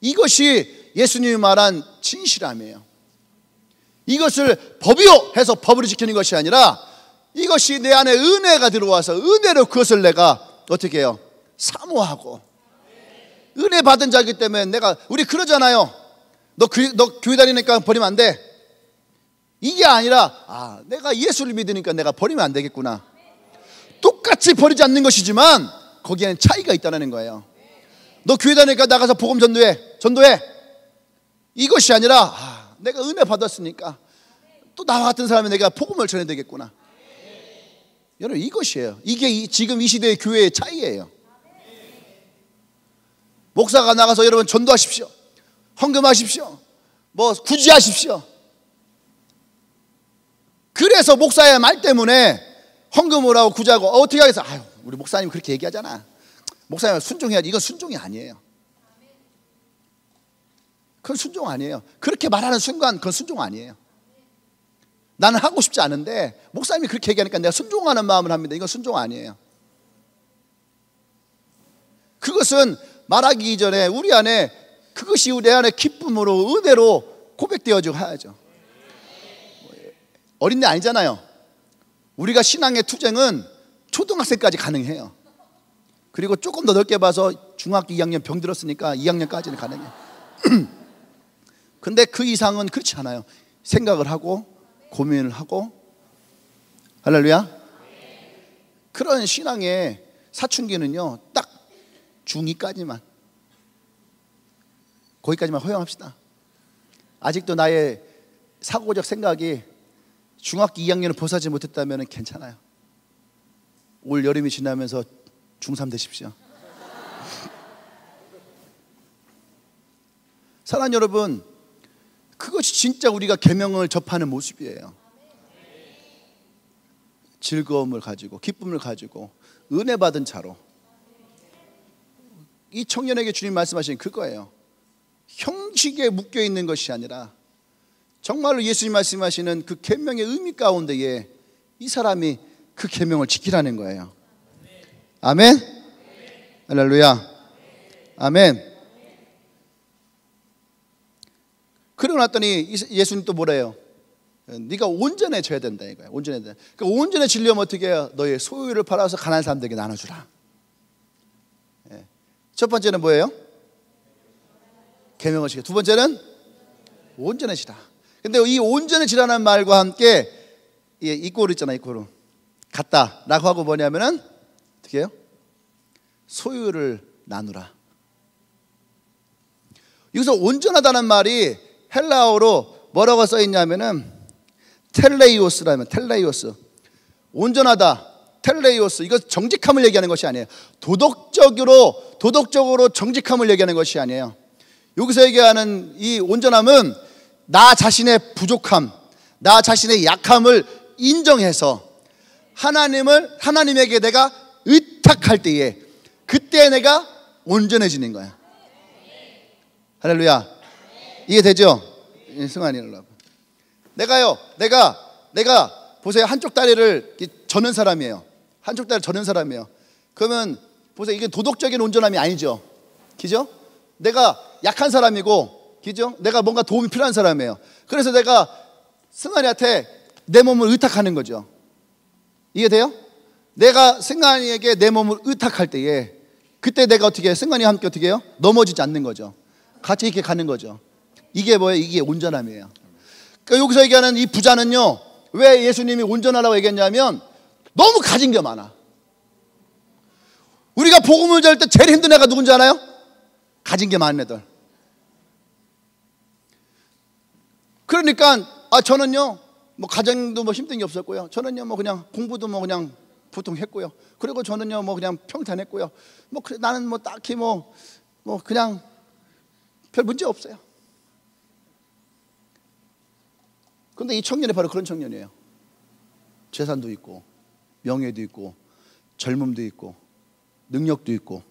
이것이 예수님이 말한 진실함이에요. 이것을 법이요 해서 법으로 지키는 것이 아니라 이것이 내 안에 은혜가 들어와서 은혜로 그것을 내가 어떻게 해요? 사모하고 은혜 받은 자이기 때문에 우리 그러잖아요. 너 교회 다니니까 버리면 안 돼. 이게 아니라 내가 예수를 믿으니까 내가 버리면 안 되겠구나. 똑같이 버리지 않는 것이지만 거기에는 차이가 있다는 거예요. 너 교회 다니니까 나가서 복음 전도해. 이것이 아니라 내가 은혜 받았으니까 또 나와 같은 사람이 내가 복음을 전해야 되겠구나. 여러분, 이것이에요. 이게 지금 이 시대의 교회의 차이예요. 목사가 나가서 여러분 전도하십시오, 헌금하십시오, 뭐 구제하십시오. 그래서 목사의 말 때문에 헌금을 하고 구제하고 어떻게 하겠어? 우리 목사님 그렇게 얘기하잖아. 목사님 순종해야지. 이건 순종이 아니에요. 그건 순종 아니에요. 그렇게 말하는 순간 그건 순종 아니에요. 나는 하고 싶지 않은데 목사님이 그렇게 얘기하니까 내가 순종하는 마음을 합니다. 이건 순종 아니에요. 그것은 말하기 이전에 우리 안에 그것이 내 안에 기쁨으로 은혜로 고백되어지고 해야죠. 어린애 아니잖아요. 우리가 신앙의 투쟁은 초등학생까지 가능해요. 그리고 조금 더 넓게 봐서 중학교 2학년 병 들었으니까 2학년까지는 가능해요. 근데 그 이상은 그렇지 않아요. 생각을 하고 고민을 하고. 할렐루야. 그런 신앙의 사춘기는요 딱 중2까지만, 거기까지만 허용합시다. 아직도 나의 사고적 생각이 중학교 2학년을 벗어나지 못했다면 괜찮아요. 올 여름이 지나면서 중3 되십시오. 사랑하는 여러분, 그것이 진짜 우리가 계명을 접하는 모습이에요. 즐거움을 가지고 기쁨을 가지고 은혜 받은 자로. 이 청년에게 주님 말씀하신 그거예요. 형식에 묶여 있는 것이 아니라 정말로 예수님 말씀하시는 그 계명의 의미 가운데에 이 사람이 그 계명을 지키라는 거예요. 아멘. 할렐루야. 아멘. 그러고 났더니 예수님 또 뭐래요? 네가 온전해져야 된다 이거예요. 온전해져야 된다. 그러니까 온전해지려면 어떻게 해요? 너의 소유를 팔아서 가난한 사람들에게 나눠주라. 첫 번째는 뭐예요? 계명을 지켜. 두 번째는 온전해지라. 근데 이 온전해지라는 말과 함께 이꼬르 있잖아요. 이꼬르 같다 라고 하고 뭐냐면은 어떻게 해요? 소유를 나누라. 여기서 온전하다는 말이 헬라어로 뭐라고 써있냐면은 텔레이오스라면, 텔레이오스, 온전하다, 텔레이오스. 이거 정직함을 얘기하는 것이 아니에요. 도덕적으로 정직함을 얘기하는 것이 아니에요. 여기서 얘기하는 이 온전함은 나 자신의 부족함, 나 자신의 약함을 인정해서 하나님에게 내가 의탁할 때에 그때 내가 온전해지는 거야. 할렐루야. 이해되죠? 승환이 일로 와봐. 내가 보세요. 한쪽 다리를 저는 사람이에요. 한쪽 다리를 저는 사람이에요. 그러면 보세요. 이게 도덕적인 온전함이 아니죠. 그죠? 내가 약한 사람이고, 그죠? 내가 뭔가 도움이 필요한 사람이에요. 그래서 내가 승환이한테 내 몸을 의탁하는 거죠. 이해돼요? 내가 승환이에게 내 몸을 의탁할 때에 그때 내가 어떻게 해요? 승환이와 함께 어떻게 해요? 넘어지지 않는 거죠. 같이 이렇게 가는 거죠. 이게 뭐예요? 이게 온전함이에요. 그러니까 여기서 얘기하는 이 부자는요, 왜 예수님이 온전하라고 얘기했냐면 너무 가진 게 많아. 우리가 복음을 전할 때 제일 힘든 애가 누군지 알아요? 가진 게 많은 애들. 그러니까 저는요 뭐 가정도 뭐 힘든 게 없었고요. 저는요 뭐 그냥 공부도 뭐 그냥 보통 했고요. 그리고 저는요 뭐 그냥 평탄했고요. 뭐 나는 뭐 딱히 뭐 그냥 별 문제 없어요. 그런데 이 청년이 바로 그런 청년이에요. 재산도 있고 명예도 있고 젊음도 있고 능력도 있고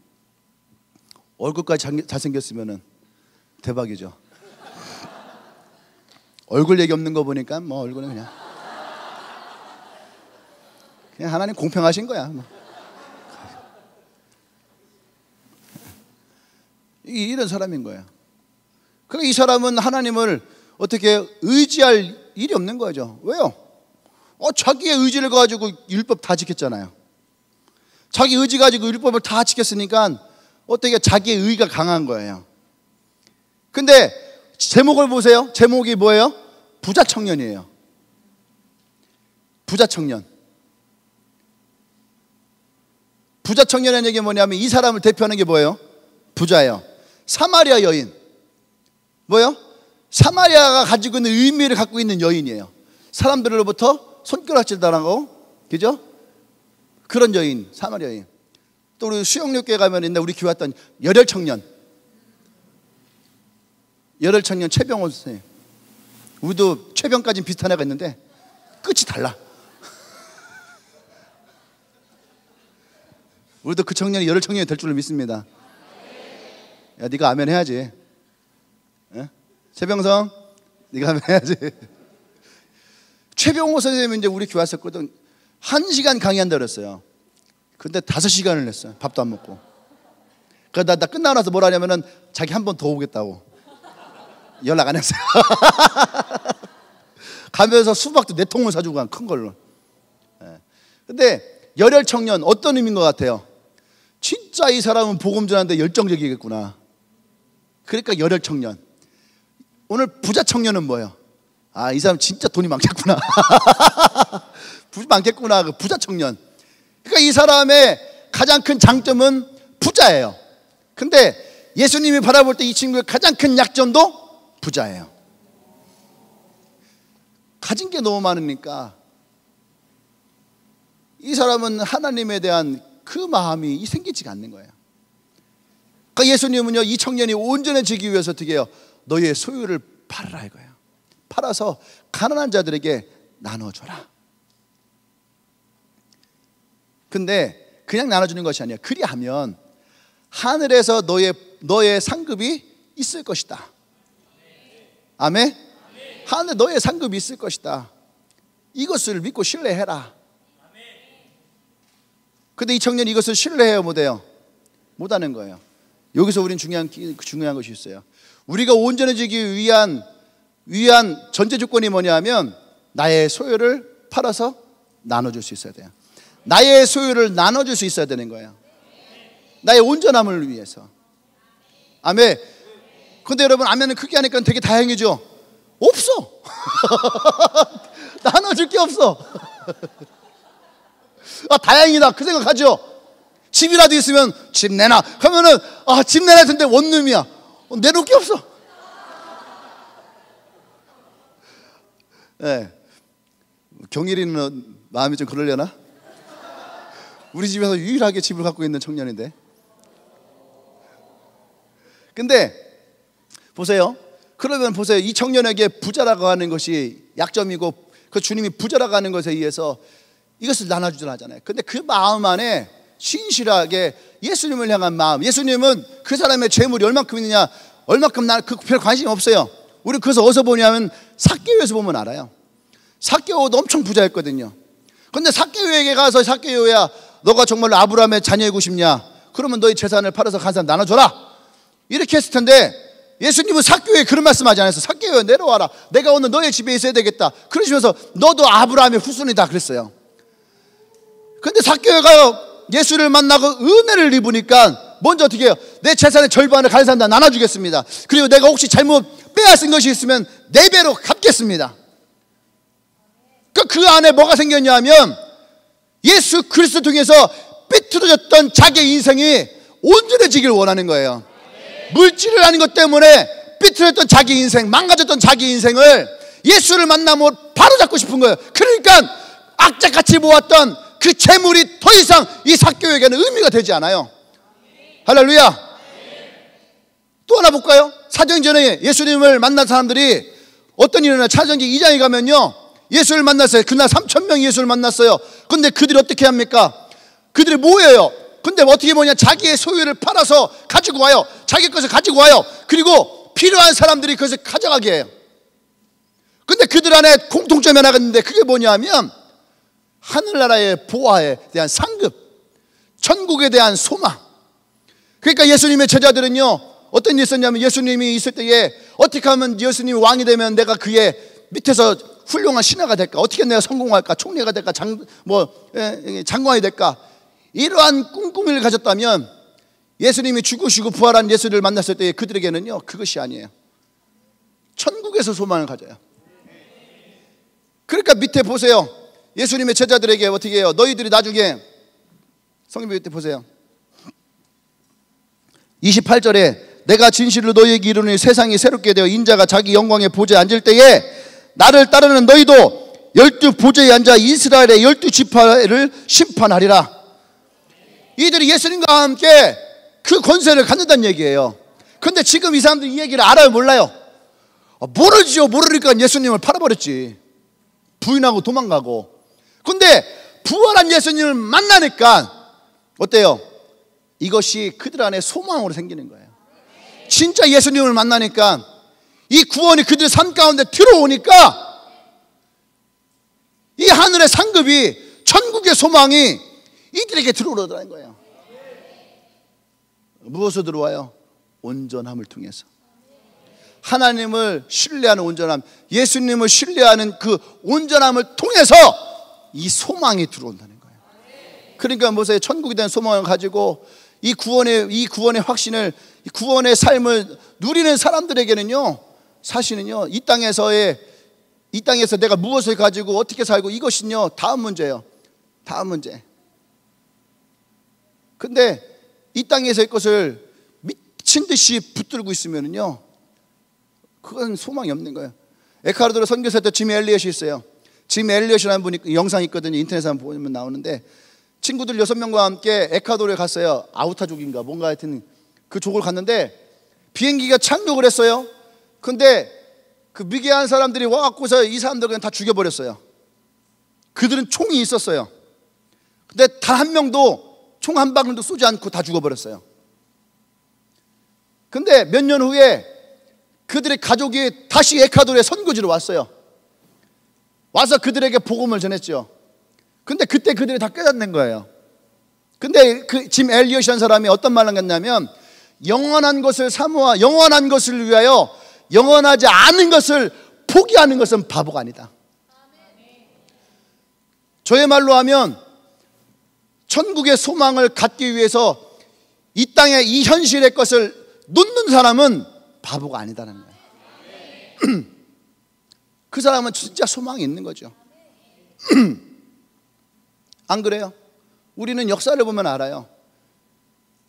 얼굴까지 잘생겼으면 대박이죠. 얼굴 얘기 없는 거 보니까 뭐 얼굴은 그냥 하나님 공평하신 거야. 뭐. 이런 사람인 거예요. 그러니까 이 사람은 하나님을 어떻게 의지할 일이 없는 거죠. 왜요? 자기의 의지를 가지고 율법 다 지켰잖아요. 자기 의지 가지고 율법을 다 지켰으니까 어떻게 자기의 의가 강한 거예요. 근데 제목을 보세요. 제목이 뭐예요? 부자 청년이에요. 부자 청년. 부자 청년이라는 얘기가 뭐냐면 이 사람을 대표하는 게 뭐예요? 부자예요. 사마리아 여인. 뭐예요? 사마리아가 가지고 있는 의미를 갖고 있는 여인이에요. 사람들로부터 손가락질 당하고, 그죠? 그런 여인, 사마리아 여인. 또 우리 수영육교에 가면 있는데 우리 교회 왔던 열혈 청년. 열혈 청년 최병호 선생님. 우리도 최병까지는 비슷한 애가 있는데 끝이 달라. 우리도 그 청년이 열혈 청년이 될 줄을 믿습니다. 야, 네가 아멘 해야지. 에? 최병성, 네가 아멘 해야지. 최병호 선생님이 이제 우리 교회 왔었거든. 1시간 강의한다 그랬어요. 근데 5시간을 냈어요. 밥도 안 먹고. 그래서 나 끝나고 나서 뭐라 하냐면은 자기 한 번 더 오겠다고. 연락 안 했어요. 가면서 수박도 4통을 사주고 간 큰 걸로. 근데 열혈 청년 어떤 의미인 것 같아요? 진짜 이 사람은 복음 전하는데 열정적이겠구나. 그러니까 열혈 청년. 오늘 부자 청년은 뭐예요? 이 사람 진짜 돈이 많겠구나. 많겠구나. 그 부자 청년. 그러니까 이 사람의 가장 큰 장점은 부자예요. 근데 예수님이 바라볼 때 이 친구의 가장 큰 약점도 부자예요. 가진 게 너무 많으니까 이 사람은 하나님에 대한 그 마음이 생기지가 않는 거예요. 그러니까 예수님은요, 이 청년이 온전해지기 위해서 어떻게 해요? 너의 소유를 팔아라 이거예요. 팔아서 가난한 자들에게 나눠줘라. 근데 그냥 나눠주는 것이 아니야. 그리하면 하늘에서 너의 상급이 있을 것이다. 아멘? 하늘에 너의 상급이 있을 것이다. 이것을 믿고 신뢰해라. 근데 이 청년이 이것을 신뢰해요, 못해요? 못하는 거예요. 여기서 우린 중요한 것이 있어요. 우리가 온전해지기 위한 전제 조건이 뭐냐면 나의 소유를 팔아서 나눠줄 수 있어야 돼요. 나의 소유를 나눠줄 수 있어야 되는 거예요. 나의 온전함을 위해서. 아멘. 근데 여러분 아멘을 크게 하니까 되게 다행이죠. 없어. 나눠줄 게 없어. 다행이다 그 생각하죠. 집이라도 있으면 집 내놔 그러면은 집 내놔 텐데 원룸이야. 내놓을 게 없어. 네. 경일이는 마음이 좀 그러려나? 우리 집에서 유일하게 집을 갖고 있는 청년인데. 근데 보세요. 그러면 보세요. 이 청년에게 부자라고 하는 것이 약점이고 그 주님이 부자라고 하는 것에 의해서 이것을 나눠주자 하잖아요. 근데 그 마음 안에 신실하게 예수님을 향한 마음. 예수님은 그 사람의 재물이 얼마큼 있느냐, 얼마큼 그 별 관심이 없어요. 우리 그래서 어디서 보냐면 삭개오에서 보면 알아요. 삭개오도 엄청 부자였거든요. 근데 삭개오에게 가서 삭개오야 너가 정말로 아브라함의 자녀이고 싶냐? 그러면 너희 재산을 팔아서 간 사람 나눠줘라. 이렇게 했을 텐데 예수님은 삭개오에 그런 말씀하지 않았어요. 삭개오야 내려와라. 내가 오늘 너의 집에 있어야 되겠다. 그러시면서 너도 아브라함의 후손이다 그랬어요. 근데 삭개오가 예수를 만나고 은혜를 입으니까 먼저 어떻게 해요? 내 재산의 절반을 가진 사람 다 나눠주겠습니다. 그리고 내가 혹시 잘못 빼앗은 것이 있으면 4배로 갚겠습니다. 그 안에 뭐가 생겼냐면 예수 그리스도 통해서 삐뚤어졌던 자기 인생이 온전해지길 원하는 거예요. 물질을 하는 것 때문에 삐뚤어졌던 자기 인생, 망가졌던 자기 인생을 예수를 만나면 바로잡고 싶은 거예요. 그러니까 악착같이 모았던 그 재물이 더 이상 이 삭개오에게는 의미가 되지 않아요. 할렐루야. 또 하나 볼까요? 사도행전에 예수님을 만난 사람들이 어떤 일이 일어나요? 사도행전 2장에 가면요, 예수를 만났어요. 그날 3,000명이 예수를 만났어요. 근데 그들이 어떻게 합니까? 그들이 뭐예요? 근데 어떻게 뭐냐? 자기의 소유를 팔아서 가지고 와요. 자기 것을 가지고 와요. 그리고 필요한 사람들이 그것을 가져가게 해요. 근데 그들 안에 공통점이 하나가 있는데 그게 뭐냐면 하늘나라의 보화에 대한 상급, 천국에 대한 소망. 그러니까 예수님의 제자들은요 어떤 일이 있었냐면 예수님이 있을 때에 어떻게 하면 예수님이 왕이 되면 내가 그의 밑에서 훌륭한 신하가 될까? 어떻게 내가 성공할까? 총리가 될까? 장관이 될까? 이러한 꿍꿍이를 가졌다면 예수님이 죽으시고 부활한 예수를 만났을 때 그들에게는요, 그것이 아니에요. 천국에서 소망을 가져요. 그러니까 밑에 보세요. 예수님의 제자들에게 어떻게 해요? 너희들이 나중에 성경 밑에 보세요. 28절에 내가 진실로 너희에게 이르노니 세상이 새롭게 되어 인자가 자기 영광의 보좌에 앉을 때에 나를 따르는 너희도 12 보좌에 앉아 이스라엘의 12지파를 심판하리라. 이들이 예수님과 함께 그 권세를 갖는다는 얘기예요. 근데 지금 이 사람들이 이 얘기를 알아요, 몰라요? 모르지요. 모르니까 예수님을 팔아버렸지. 부인하고 도망가고. 근데 부활한 예수님을 만나니까 어때요? 이것이 그들 안에 소망으로 생기는 거예요. 진짜 예수님을 만나니까 이 구원이 그들 삶 가운데 들어오니까 이 하늘의 상급이, 천국의 소망이 이들에게 들어오더라는 거예요. 무엇으로 들어와요? 온전함을 통해서. 하나님을 신뢰하는 온전함, 예수님을 신뢰하는 그 온전함을 통해서 이 소망이 들어온다는 거예요. 그러니까 보세요. 천국에 대한 소망을 가지고 이 구원의 확신을, 이 구원의 삶을 누리는 사람들에게는요, 사실은요, 이 땅에서 내가 무엇을 가지고 어떻게 살고, 이것은요, 다음 문제예요. 다음 문제. 근데 이 땅에서의 것을 미친 듯이 붙들고 있으면요, 그건 소망이 없는 거예요. 에카르도로 선교사 때 짐 엘리엇이 있어요. 짐 엘리엇이라는 분이 영상이 있거든요. 인터넷에 한번 보면 나오는데, 친구들 6명과 함께 에콰도르에 갔어요. 아우타족인가 뭔가 하여튼 그 족을 갔는데 비행기가 착륙을 했어요. 근데 그 미개한 사람들이 와갖고서 이 사람들 그냥 다 죽여버렸어요. 그들은 총이 있었어요. 근데 단 한 명도 총 한 방울도 쏘지 않고 다 죽어버렸어요. 근데 몇 년 후에 그들의 가족이 다시 에콰도르의 선교지로 왔어요. 와서 그들에게 복음을 전했죠. 근데 그때 그들이 다 깨닫는 거예요. 근데 그 짐 엘리엇이라는 사람이 어떤 말을 했냐면, 영원한 것을 사모하, 영원한 것을 위하여 영원하지 않은 것을 포기하는 것은 바보가 아니다. 저의 말로 하면 천국의 소망을 갖기 위해서 이 땅의 이 현실의 것을 놓는 사람은 바보가 아니다는 거예요. 그 사람은 진짜 소망이 있는 거죠. 안 그래요? 우리는 역사를 보면 알아요.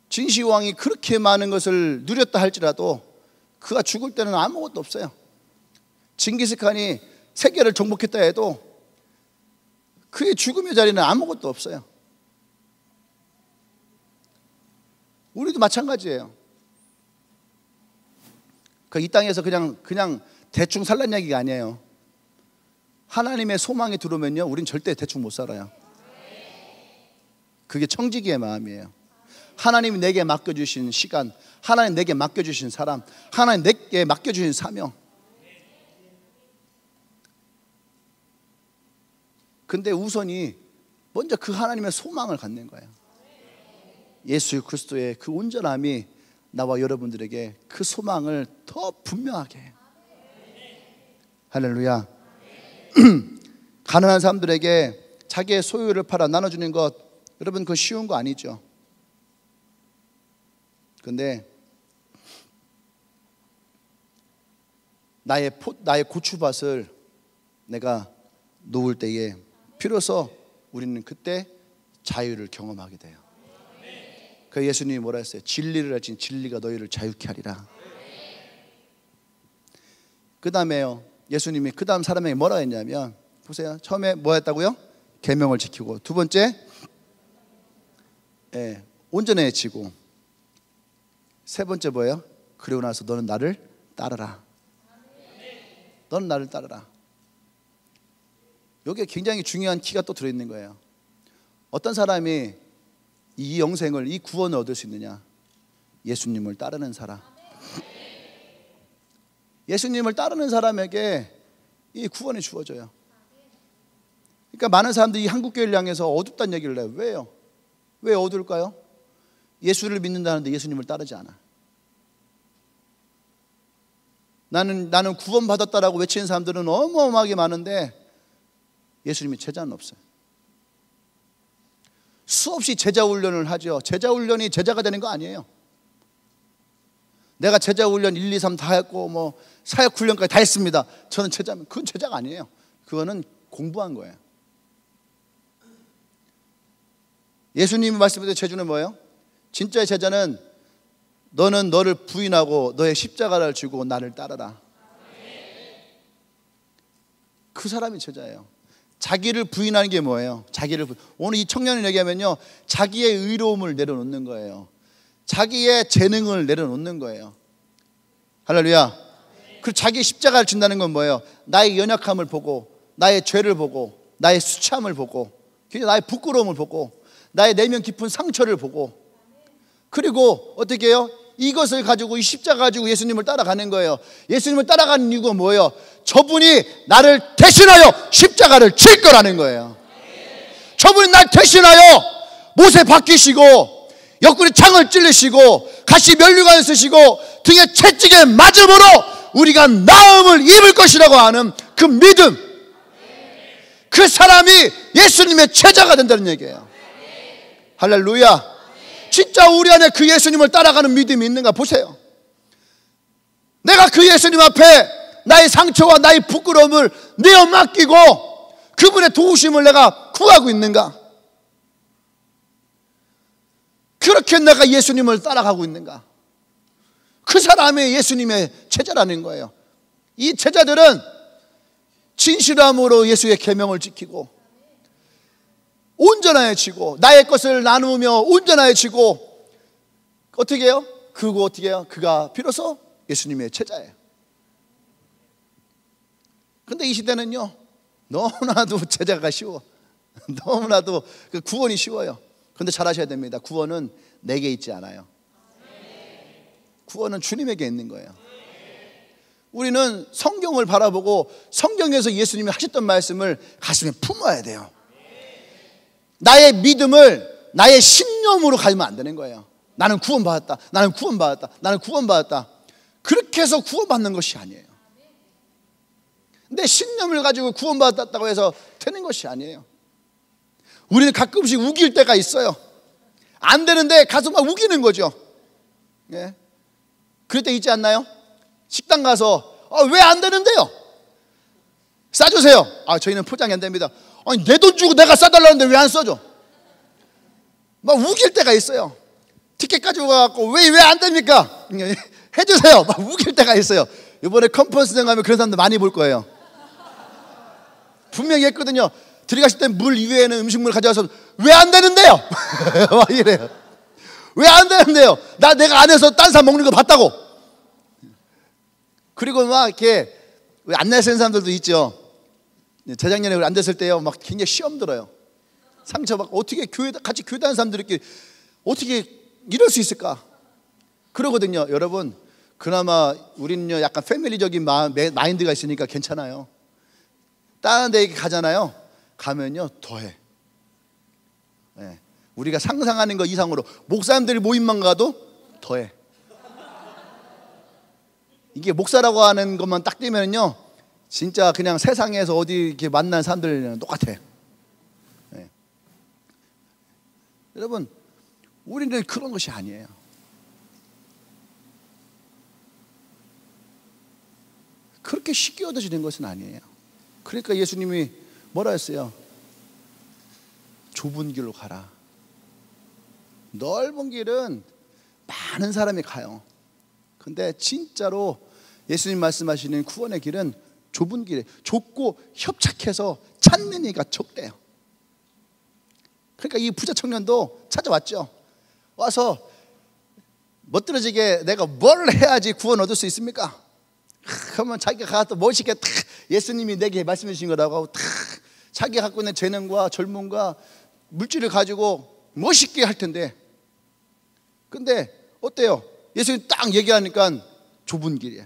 진시황이 그렇게 많은 것을 누렸다 할지라도 그가 죽을 때는 아무것도 없어요. 징기스칸이 세계를 정복했다 해도 그의 죽음의 자리는 아무것도 없어요. 우리도 마찬가지예요. 이 땅에서 그냥 대충 살란 얘기가 아니에요. 하나님의 소망이 들어오면요, 우린 절대 대충 못 살아요. 그게 청지기의 마음이에요. 하나님이 내게 맡겨주신 시간, 하나님 내게 맡겨주신 사람, 하나님 내게 맡겨주신 사명. 근데 우선이 먼저 그 하나님의 소망을 갖는 거예요. 예수 그리스도의 그 온전함이 나와 여러분들에게 그 소망을 더 분명하게 해요. 할렐루야. 가난한 사람들에게 자기의 소유를 팔아 나눠주는 것, 여러분 그거 쉬운 거 아니죠. 근데 나의 고추밭을 내가 놓을 때에 비로소 우리는 그때 자유를 경험하게 돼요. 그 예수님이 뭐라 했어요? 진리를 알진 진리가 너희를 자유케 하리라. 그 다음에요, 예수님이 그 다음 사람에게 뭐라 했냐면, 보세요. 처음에 뭐 했다고요? 계명을 지키고, 두 번째 온전해지고, 세 번째 뭐예요? 그리고 나서 너는 나를 따르라. 너는 나를 따르라. 여기에 굉장히 중요한 키가 또 들어있는 거예요. 어떤 사람이 이 영생을, 이 구원을 얻을 수 있느냐? 예수님을 따르는 사람. 예수님을 따르는 사람에게 이 구원이 주어져요. 그러니까 많은 사람들이 한국교회를 향해서 어둡다는 얘기를 해요. 왜요? 왜 어두울까요? 예수를 믿는다는데 예수님을 따르지 않아. 나는 구원받았다라고 외치는 사람들은 어마어마하게 많은데 예수님의 제자는 없어요. 수없이 제자 훈련을 하죠. 제자 훈련이 제자가 되는 거 아니에요. 내가 제자 훈련 1, 2, 3 다 했고 뭐 사역 훈련까지 다 했습니다. 저는 제자면 그건 제자가 아니에요. 그거는 공부한 거예요. 예수님이 말씀하신 제자는 뭐예요? 진짜의 제자는 너는 너를 부인하고 너의 십자가를 지고 나를 따르라. 그 사람이 제자예요. 자기를 부인하는 게 뭐예요? 오늘 이 청년을 얘기하면요, 자기의 의로움을 내려놓는 거예요. 자기의 재능을 내려놓는 거예요. 할렐루야. 그리고 자기 십자가를 진다는 건 뭐예요? 나의 연약함을 보고, 나의 죄를 보고, 나의 수치함을 보고, 나의 부끄러움을 보고, 나의 내면 깊은 상처를 보고, 그리고 어떻게 해요? 이것을 가지고, 이 십자가 가지고 예수님을 따라가는 거예요. 예수님을 따라가는 이유가 뭐예요? 저분이 나를 대신하여 십자가를 질 거라는 거예요. 저분이 날 대신하여 못에 박히시고 옆구리 창을 찔리시고 가시 면류관을 쓰시고 등에 채찍에 맞음으로 우리가 나음을 입을 것이라고 하는 그 믿음, 그 사람이 예수님의 제자가 된다는 얘기예요. 할렐루야. 진짜 우리 안에 그 예수님을 따라가는 믿음이 있는가 보세요. 내가 그 예수님 앞에 나의 상처와 나의 부끄러움을 내어 맡기고 그분의 도우심을 내가 구하고 있는가? 그렇게 내가 예수님을 따라가고 있는가? 그 사람이 예수님의 제자라는 거예요. 이 제자들은 진실함으로 예수의 계명을 지키고 온전하여지고 나의 것을 나누며 온전하여지고 어떻게 해요? 그가 비로소 예수님의 제자예요. 근데 이 시대는요, 너무나도 제자가 쉬워. 너무나도 그 구원이 쉬워요. 그런데 잘 아셔야 됩니다. 구원은 내게 있지 않아요. 구원은 주님에게 있는 거예요. 우리는 성경을 바라보고 성경에서 예수님이 하셨던 말씀을 가슴에 품어야 돼요. 나의 믿음을 나의 신념으로 가지면 안 되는 거예요. 나는 구원받았다. 나는 구원받았다. 나는 구원받았다. 그렇게 해서 구원받는 것이 아니에요. 내 신념을 가지고 구원받았다고 해서 되는 것이 아니에요. 우리는 가끔씩 우길 때가 있어요. 안 되는데 가서 막 우기는 거죠. 예. 그럴 때 있지 않나요? 식당 가서 왜 안 되는데요? 싸주세요. 저희는 포장이 안 됩니다. 아니 내 돈 주고 내가 싸달라는데 왜 안 써줘? 막 우길 때가 있어요. 티켓 가지고 가갖고 왜 안 됩니까? 해주세요. 막 우길 때가 있어요. 이번에 컨퍼런스장 가면 그런 사람들 많이 볼 거예요. 분명히 했거든요. 들어가실 때 물 이외에는 음식물 가져와서 왜 안 되는데요? 막 이래요. 왜 안 되는데요? 내가 안에서 딴 사람 먹는 거 봤다고. 그리고 막 이렇게 안내 쓰는 사람들도 있죠. 재작년에 우리 안 됐을 때요, 막 굉장히 시험 들어요. 상처받고 어떻게 같이 교회다니는 사람들끼리 어떻게 이럴 수 있을까? 그러거든요. 여러분, 그나마 우리는요 약간 패밀리적인 마인드가 있으니까 괜찮아요. 다른 데 가잖아요. 가면요 더해. 네. 우리가 상상하는 것 이상으로 목사님들이 모임만 가도 더해. 이게 목사라고 하는 것만 딱 되면요 진짜 그냥 세상에서 어디 이렇게 만난 사람들이랑 똑같아. 네. 여러분, 우리는 그런 것이 아니에요. 그렇게 쉽게 얻어지는 것은 아니에요. 그러니까 예수님이 뭐라 했어요? 좁은 길로 가라. 넓은 길은 많은 사람이 가요. 근데 진짜로 예수님 말씀하시는 구원의 길은 좁은 길에 좁고 협착해서 찾는 이가 적대요. 그러니까 이 부자 청년도 찾아왔죠. 와서 멋들어지게 내가 뭘 해야지 구원 얻을 수 있습니까? 그러면 자기가 가서 멋있게 탁 예수님이 내게 말씀해 주신 거라고 하고 탁 자기가 갖고 있는 재능과 젊음과 물질을 가지고 멋있게 할 텐데, 근데 어때요? 예수님 딱 얘기하니까 좁은 길이에요.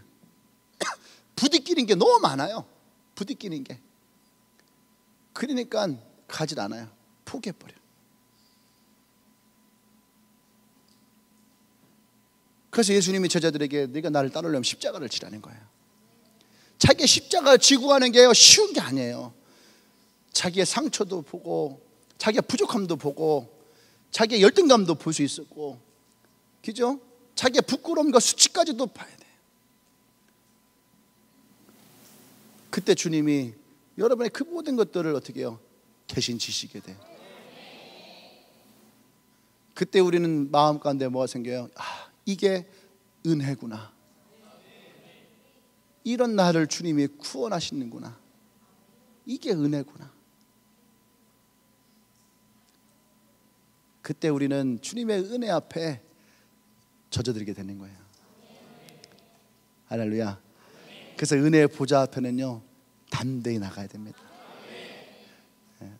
부딪히는 게 너무 많아요. 부딪히는 게. 그러니까 가질 않아요. 포기해버려. 그래서 예수님이 제자들에게 네가 나를 따르려면 십자가를 지라는 거예요. 자기의 십자가를 지고 가는 게 쉬운 게 아니에요. 자기의 상처도 보고 자기의 부족함도 보고 자기의 열등감도 볼 수 있었고, 그죠? 자기의 부끄러움과 수치까지도 봐야 돼. 그때 주님이 여러분의 그 모든 것들을 어떻게 해요? 대신 지시게 돼. 그때 우리는 마음 가운데 뭐가 생겨요? 아, 이게 은혜구나. 이런 나를 주님이 구원하시는구나. 이게 은혜구나. 그때 우리는 주님의 은혜 앞에 젖어들게 되는 거예요. 할렐루야. 그래서 은혜의 보좌 앞에는요, 담대히 나가야 됩니다.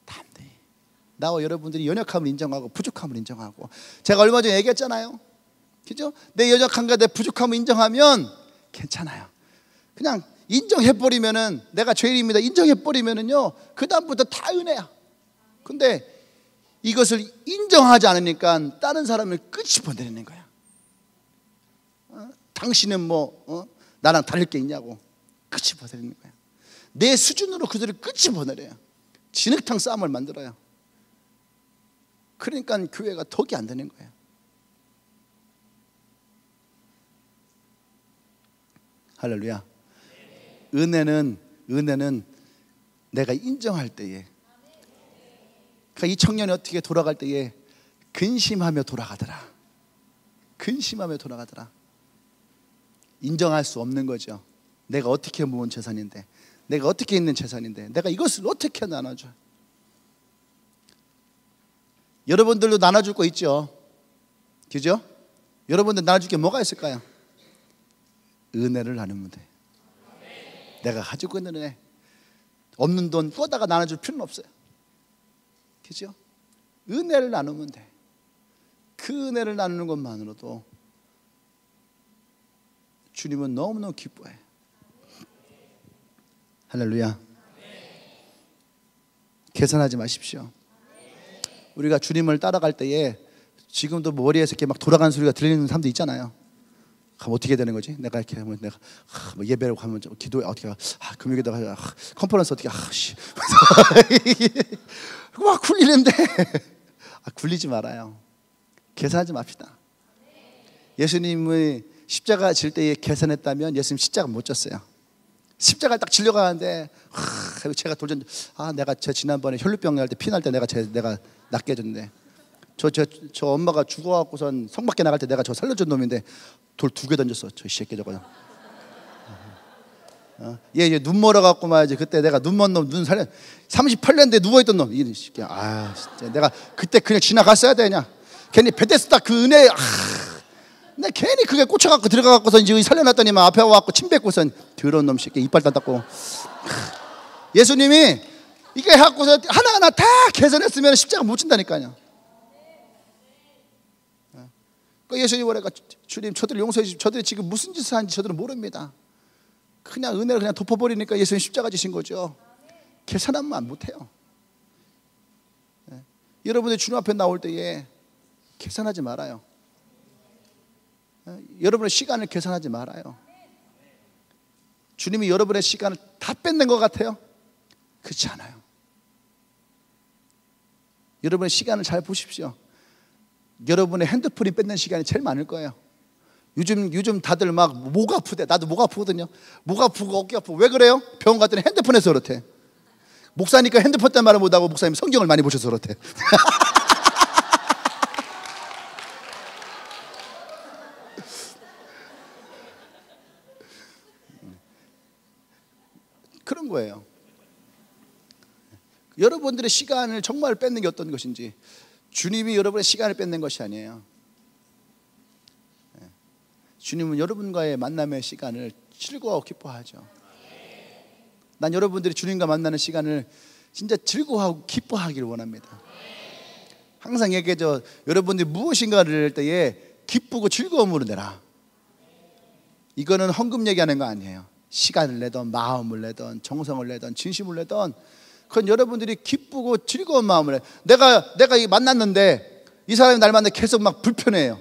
담대히. 나와 여러분들이 연약함을 인정하고 부족함을 인정하고, 제가 얼마 전에 얘기했잖아요. 그죠? 내 연약함과 내 부족함을 인정하면 괜찮아요. 그냥 인정해버리면은, 내가 죄인입니다 인정해버리면은요, 그 다음부터 다 은혜야. 근데 이것을 인정하지 않으니까 다른 사람을 끄집어내는 거야. 당신은 뭐 나랑 다를 게 있냐고 끄집어내는 거야. 내 수준으로 그들을 끄집어내려요. 진흙탕 싸움을 만들어요. 그러니까 교회가 덕이 안 되는 거예요. 할렐루야. 은혜는 내가 인정할 때에, 그러니까 이 청년이 어떻게 돌아갈 때에 근심하며 돌아가더라. 근심하며 돌아가더라. 인정할 수 없는 거죠. 내가 어떻게 모은 재산인데, 내가 어떻게 있는 재산인데, 내가 이것을 어떻게 나눠줘. 여러분들도 나눠줄 거 있죠. 그죠? 여러분들 나눠줄 게 뭐가 있을까요? 은혜를 나누면 돼. 내가 가지고 있는 은혜, 없는 돈 꿔다가 나눠줄 필요는 없어요. 그죠? 은혜를 나누면 돼. 그 은혜를 나누는 것만으로도 주님은 너무너무 기뻐해. 할렐루야. 계산하지 마십시오. 우리가 주님을 따라갈 때에 지금도 머리에서 이렇게 막 돌아가는 소리가 들리는 사람도 있잖아요. 그럼 어떻게 되는 거지? 내가 이렇게 하면 내가 뭐 예배를 가면 기도에 어떻게 금요일에다가 컨퍼런스 어떻게 막 굴리는데 굴리지 말아요. 계산하지 맙시다. 예수님의 십자가 질 때에 계산했다면 예수님 십자가 못 졌어요. 십자가를 딱 질려고 하는데 제가 돌전 내가 제 지난번에 혈루병 날 때 피 날 때 내가 낫게 해줬는데 저 엄마가 죽어갖고선 성 밖에 나갈 때 내가 저 살려준 놈인데 돌 2개 던졌어. 저 새끼 저거. 얘 눈 멀어갖고 말이지. 그때 내가 눈 먼 놈 눈 살려 38년대 누워있던 놈. 이 새끼야. 진짜 내가 그때 그냥 지나갔어야 되냐. 괜히 베데스다 그 은혜. 내 괜히 그게 꽂혀갖고 들어가갖고서 이제 살려놨더니만 앞에 와갖고 침 뱉고선 더러운 놈 새끼 이빨 닦고. 예수님이 이게 해갖고서 하나하나 다 계산했으면 십자가 못 진다니까요. 예수님이 뭐랄까, 주님 저들 용서해 주십시오. 저들이 지금 무슨 짓을 하는지 저들은 모릅니다. 그냥 은혜를 그냥 덮어버리니까 예수님 십자가 지신 거죠. 계산하면 못해요. 여러분들 주님 앞에 나올 때에 계산하지 말아요. 여러분의 시간을 계산하지 말아요. 주님이 여러분의 시간을 다 뺏는 것 같아요? 그렇지 않아요. 여러분의 시간을 잘 보십시오. 여러분의 핸드폰이 뺏는 시간이 제일 많을 거예요. 요즘 다들 막 목 아프대. 나도 목 아프거든요. 목 아프고 어깨 아프고. 왜 그래요? 병원 갔더니 핸드폰에서 그렇대. 목사니까 핸드폰 때문에 말을 못하고 목사님 성경을 많이 보셔서 그렇대. 그런 거예요. 여러분들의 시간을 정말 뺏는 게 어떤 것인지, 주님이 여러분의 시간을 뺏는 것이 아니에요. 주님은 여러분과의 만남의 시간을 즐거워하고 기뻐하죠. 난 여러분들이 주님과 만나는 시간을 진짜 즐거워하고 기뻐하기를 원합니다. 항상 얘기하죠. 여러분들이 무엇인가를 할 때에 기쁘고 즐거움으로 내라. 이거는 헌금 얘기하는 거 아니에요. 시간을 내던 마음을 내던 정성을 내던 진심을 내던, 그건 여러분들이 기쁘고 즐거운 마음을 해. 내가 만났는데 이 사람이 날 만나는데 계속 막 불편해요.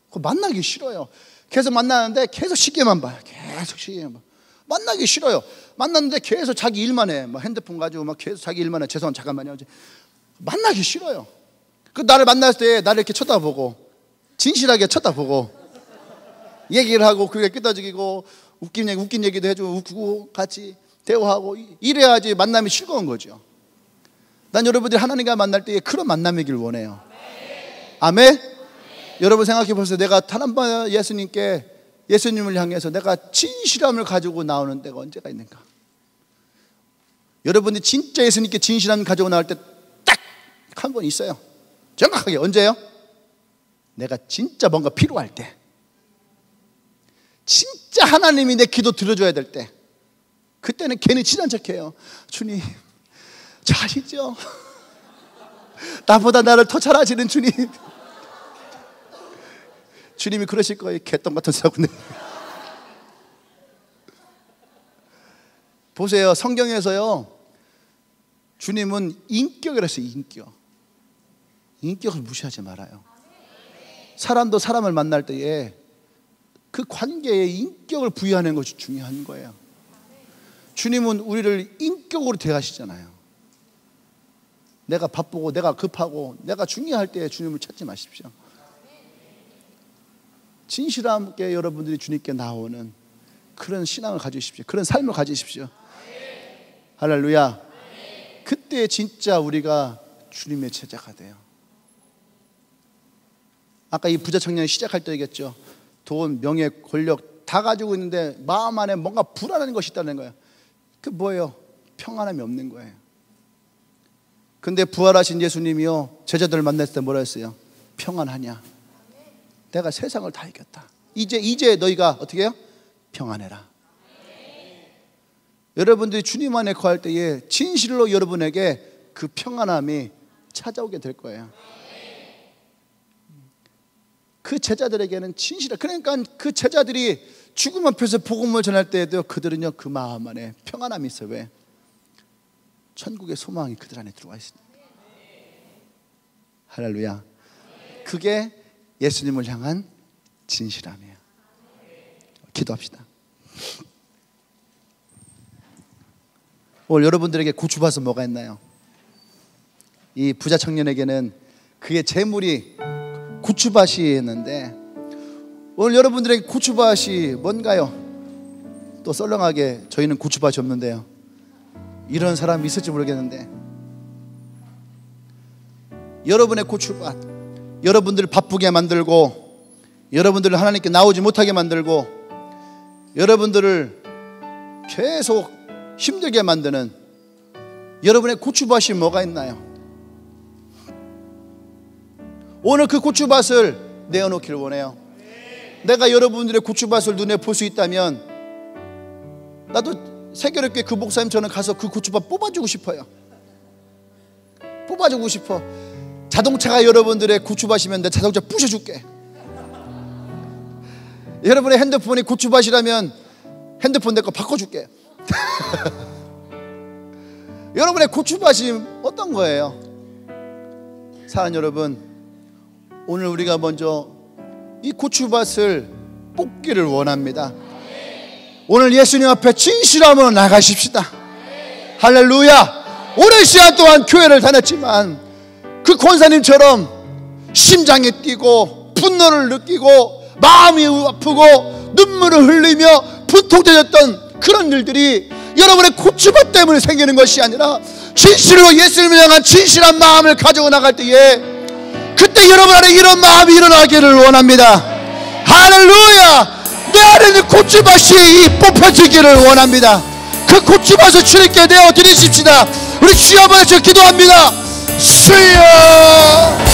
그거 만나기 싫어요. 계속 만나는데 계속 시계만 봐요. 계속 시계만 봐. 만나기 싫어요. 만났는데 계속 자기 일만 해. 막 핸드폰 가지고 막 계속 자기 일만 해. 죄송합니다. 잠깐만요. 만나기 싫어요. 그 나를 만났을 때 나를 이렇게 쳐다보고 진실하게 쳐다보고 얘기를 하고 그게 끄덕이고 웃긴 얘기도 해주고 웃고 같이 대화하고 이래야지 만남이 즐거운 거죠. 난 여러분들이 하나님과 만날 때 그런 만남이길 원해요. 아멘? 여러분 생각해 보세요. 내가 단 한 번 예수님을 향해서 내가 진실함을 가지고 나오는 때가 언제가 있는가? 여러분이 진짜 예수님께 진실함을 가지고 나올 때 딱 한 번 있어요. 정확하게. 언제요? 내가 진짜 뭔가 필요할 때, 진짜 하나님이 내 기도 들어줘야 될 때, 그때는 괜히 친한 척해요. 주님 저 아시죠? 나보다 나를 더 잘 아시는 주님. 주님이 그러실 거예요. 개똥 같은 사고네. 보세요. 성경에서요, 주님은 인격이라 했어요. 인격을 무시하지 말아요. 사람도 사람을 만날 때에 그 관계에 인격을 부여하는 것이 중요한 거예요. 주님은 우리를 인격으로 대하시잖아요. 내가 바쁘고 내가 급하고 내가 중요할 때 주님을 찾지 마십시오. 진실함께 여러분들이 주님께 나오는 그런 신앙을 가지십시오. 그런 삶을 가지십시오. 할렐루야. 그때 진짜 우리가 주님의 제자가 돼요. 아까 이 부자 청년이 시작할 때 얘기했죠. 돈, 명예, 권력 다 가지고 있는데 마음 안에 뭔가 불안한 것이 있다는 거예요. 그 뭐예요? 평안함이 없는 거예요. 근데 부활하신 예수님이요, 제자들을 만났을 때 뭐라 했어요? 평안하냐? 내가 세상을 다 이겼다. 이제 너희가 어떻게 해요? 평안해라. 여러분들이 주님 안에 거할 때에 진실로 여러분에게 그 평안함이 찾아오게 될 거예요. 그 제자들에게는 진실해. 그러니까 그 제자들이 죽음 앞에서 복음을 전할 때에도 그들은요, 그 마음 안에 평안함이 있어요. 왜? 천국의 소망이 그들 안에 들어와 있습니다. 할렐루야. 그게 예수님을 향한 진실함이에요. 기도합시다. 오늘 여러분들에게 고추밭은 뭐가 있나요? 이 부자 청년에게는 그의 재물이 고추밭이었는데, 오늘 여러분들에게 고추밭이 뭔가요? 또 썰렁하게 저희는 고추밭이 없는데요. 이런 사람이 있을지 모르겠는데, 여러분의 고추밭, 여러분들을 바쁘게 만들고, 여러분들을 하나님께 나오지 못하게 만들고, 여러분들을 계속 힘들게 만드는 여러분의 고추밭이 뭐가 있나요? 오늘 그 고추밭을 내어놓기를 원해요. 내가 여러분들의 고추밭을 눈에 볼 수 있다면 나도 세계롭게 그 목사님처럼 가서 그 고추밭 뽑아주고 싶어요. 뽑아주고 싶어. 자동차가 여러분들의 고추밭이면 내 자동차 부셔줄게. 여러분의 핸드폰이 고추밭이라면 핸드폰 내 거 바꿔줄게. 여러분의 고추밭이 어떤 거예요? 사랑하는 여러분, 오늘 우리가 먼저 이 고추밭을 뽑기를 원합니다. 오늘 예수님 앞에 진실함으로 나가십시다. 할렐루야. 오랜 시간 동안 교회를 다녔지만 그 권사님처럼 심장이 뛰고 분노를 느끼고 마음이 아프고 눈물을 흘리며 분통되었던 그런 일들이 여러분의 고추밭 때문에 생기는 것이 아니라 진실로 예수님을 향한 진실한 마음을 가지고 나갈 때에 그때 여러분 안에 이런 마음이 일어나기를 원합니다. 할렐루야. 내 안에 있는 고추밭이 뽑혀지기를 원합니다. 그 고추밭을 주님께 내어드리십시다. 우리 주여 한번 해서 기도합니다. 주여.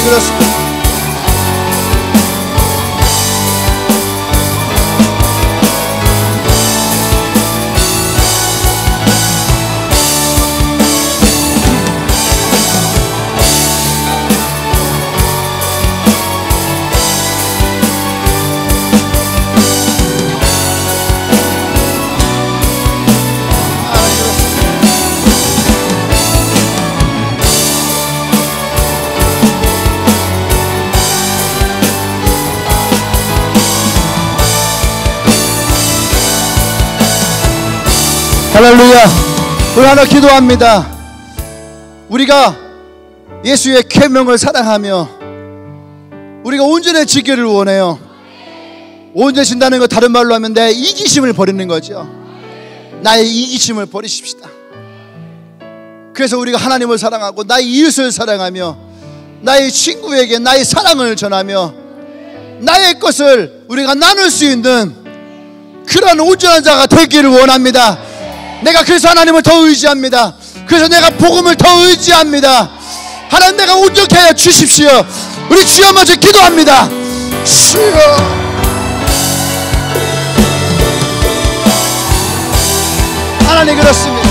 그렇습니다. 할렐루야. 우리 하나 기도합니다. 우리가 예수의 계명을 사랑하며 우리가 온전해지기를 원해요. 온전해진다는 거 다른 말로 하면 내 이기심을 버리는 거죠. 나의 이기심을 버리십시다. 그래서 우리가 하나님을 사랑하고 나의 이웃을 사랑하며 나의 친구에게 나의 사랑을 전하며 나의 것을 우리가 나눌 수 있는 그런 온전한 자가 되기를 원합니다. 내가 그래서 하나님을 더 의지합니다. 그래서 내가 복음을 더 의지합니다. 하나님, 내가 온전케 하여 주십시오. 우리 주여 먼저 기도합니다. 주여, 하나님, 그렇습니다.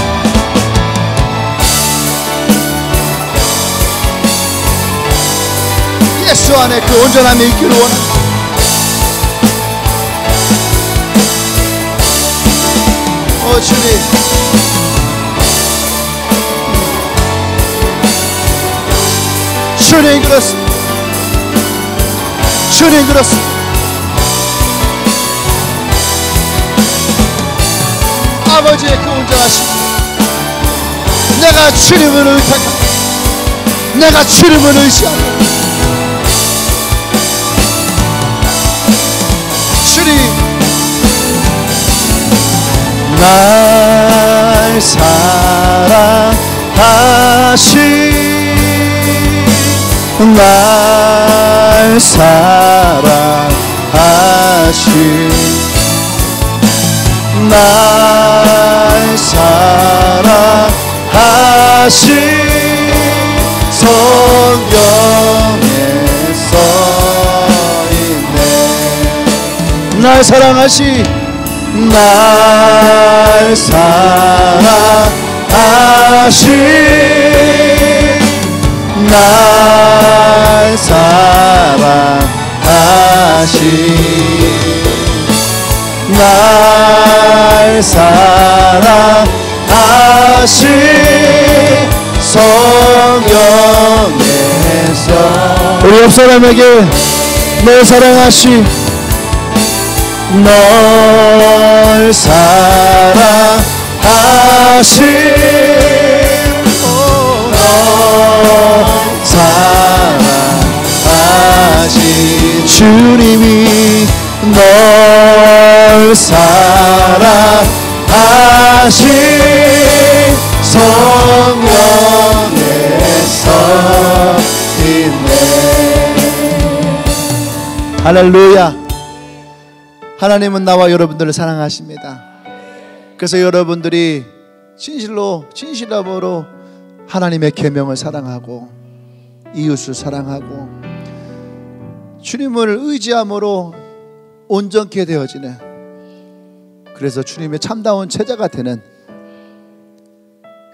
예수 안에 그 온전함이 있기를 원합니다. 주님, 주님 그렇습니다. 주님 그렇습니다. 아버지의 그 온전하심, 내가 주님을 의탁합니다. 내가 주님을 의지합니다. 주님, 날 사랑하신, 날 사랑하신, 날 사랑하신 성경에 써있네. 날 사랑하신, 날 사랑하신, 날 사랑하신, 날 사랑하신 성경에서 우리 옆 사람에게 널 사랑하신, 널 사랑하신, 널 사랑하신 주님이 널 사랑하신 성경에 써있네. 할렐루야. 하나님은 나와 여러분들을 사랑하십니다. 그래서 여러분들이 진실함으로 하나님의 계명을 사랑하고 이웃을 사랑하고 주님을 의지함으로 온전케 되어지는, 그래서 주님의 참다운 제자가 되는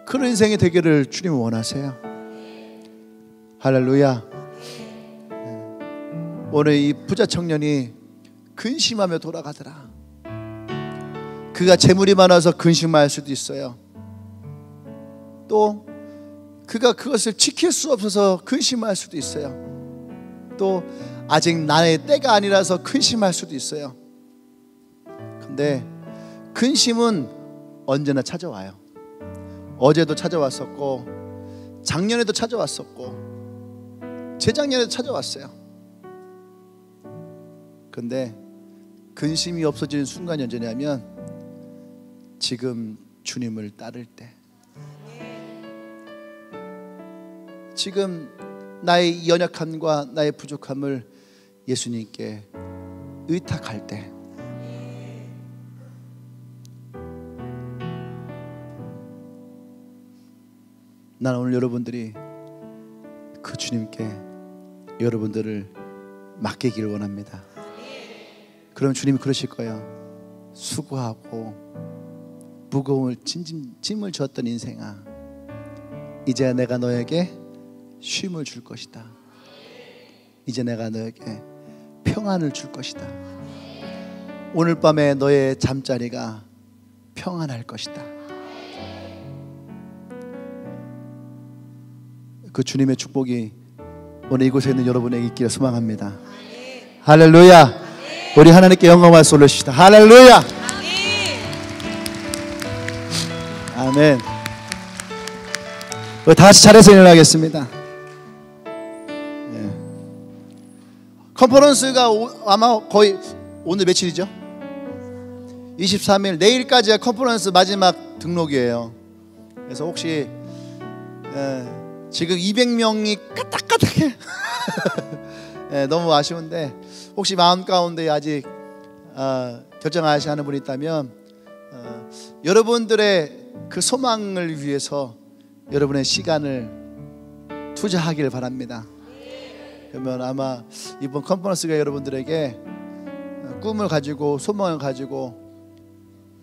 그런 인생이 되기를 주님은 원하세요. 할렐루야. 오늘 이 부자 청년이 근심하며 돌아가더라. 그가 재물이 많아서 근심할 수도 있어요. 또 그가 그것을 지킬 수 없어서 근심할 수도 있어요. 또 아직 나의 때가 아니라서 근심할 수도 있어요. 근데 근심은 언제나 찾아와요. 어제도 찾아왔었고 작년에도 찾아왔었고 재작년에도 찾아왔어요. 근데 근심이 없어지는 순간이 언제냐면 지금 주님을 따를 때, 지금 나의 연약함과 나의 부족함을 예수님께 의탁할 때, 나는 오늘 여러분들이 그 주님께 여러분들을 맡기기를 원합니다. 그럼 주님이 그러실 거예요. 수고하고 무거운 짐을 졌던 인생아, 이제 내가 너에게 쉼을 줄 것이다. 이제 내가 너에게 평안을 줄 것이다. 오늘 밤에 너의 잠자리가 평안할 것이다. 그 주님의 축복이 오늘 이곳에 있는 여러분에게 있기를 소망합니다. 할렐루야. 우리 하나님께 영광을 올려주시다. 할렐루야. 아멘. 우리 다 같이 차례서 일어나겠습니다. 네. 컨퍼런스가 아마 거의 오늘 며칠이죠? 23일 내일까지가 컨퍼런스 마지막 등록이에요. 그래서 혹시 지금 200명이 까딱까딱해. 너무 아쉬운데 혹시 마음 가운데 아직 결정하셔야 하는 분이 있다면 여러분들의 그 소망을 위해서 여러분의 시간을 투자하길 바랍니다. 그러면 아마 이번 컨퍼런스가 여러분들에게 꿈을 가지고 소망을 가지고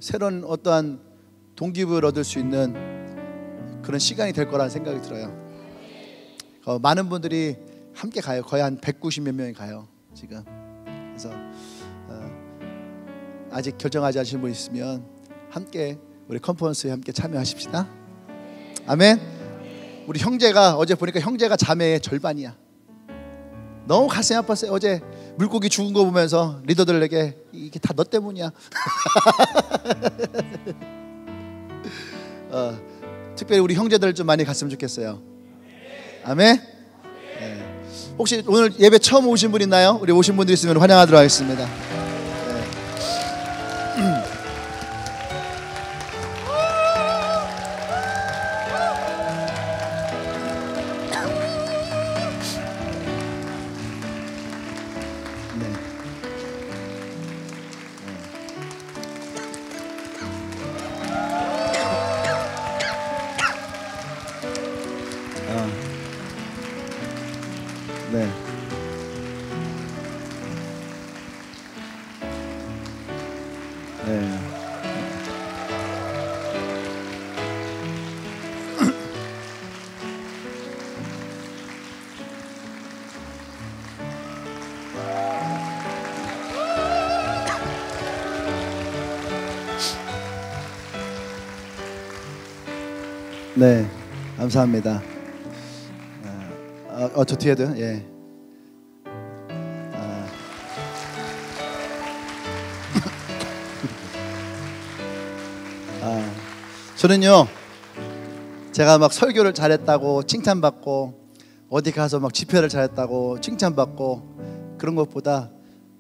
새로운 어떠한 동기부여를 얻을 수 있는 그런 시간이 될 거라는 생각이 들어요. 많은 분들이 함께 가요. 거의 한 190몇 명이 가요 지금. 그래서 아직 결정하지 않으신 분 있으면 함께 우리 컨퍼런스에 함께 참여하십시다. 아멘. 우리 형제가 어제 보니까 형제가 자매의 절반이야. 너무 가슴이 아팠어요. 어제 물고기 죽은 거 보면서 리더들에게 이게 다 너 때문이야. 특별히 우리 형제들 좀 많이 갔으면 좋겠어요. 아멘. 네. 혹시 오늘 예배 처음 오신 분 있나요? 우리 오신 분들 있으면 환영하도록 하겠습니다. 네. 네. 네, 감사합니다. 저 뒤에도 예. 저는요, 제가 막 설교를 잘했다고 칭찬받고 어디 가서 막 집회를 잘했다고 칭찬받고 그런 것보다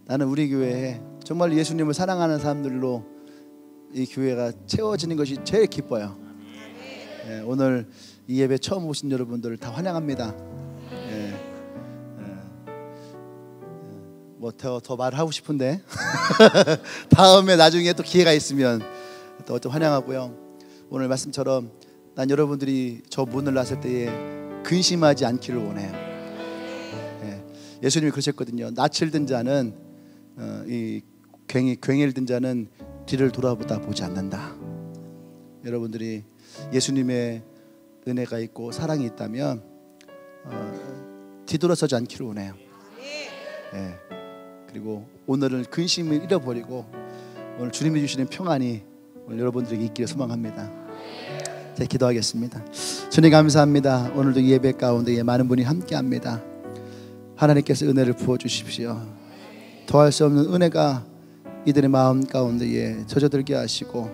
나는 우리 교회에 정말 예수님을 사랑하는 사람들로 이 교회가 채워지는 것이 제일 기뻐요. 예, 오늘 이 예배 처음 오신 여러분들 다 환영합니다. 뭐 더 말하고 싶은데 다음에 나중에 또 기회가 있으면 또 환영하고요. 오늘 말씀처럼 난 여러분들이 저 문을 놨을 때에 근심하지 않기를 원해요. 예수님이 그러셨거든요. 낯을 든 자는 이 괭이를 든 자는 뒤를 돌아보다 보지 않는다. 여러분들이 예수님의 은혜가 있고 사랑이 있다면 뒤돌아서지 않기를 원해요. 그리고 오늘은 근심을 잃어버리고 오늘 주님이 주시는 평안이 오늘 여러분들에게 있기를 소망합니다. 자, 기도하겠습니다. 주님 감사합니다. 오늘도 예배 가운데 많은 분이 함께합니다. 하나님께서 은혜를 부어주십시오. 더할 수 없는 은혜가 이들의 마음 가운데에 젖어들게 하시고,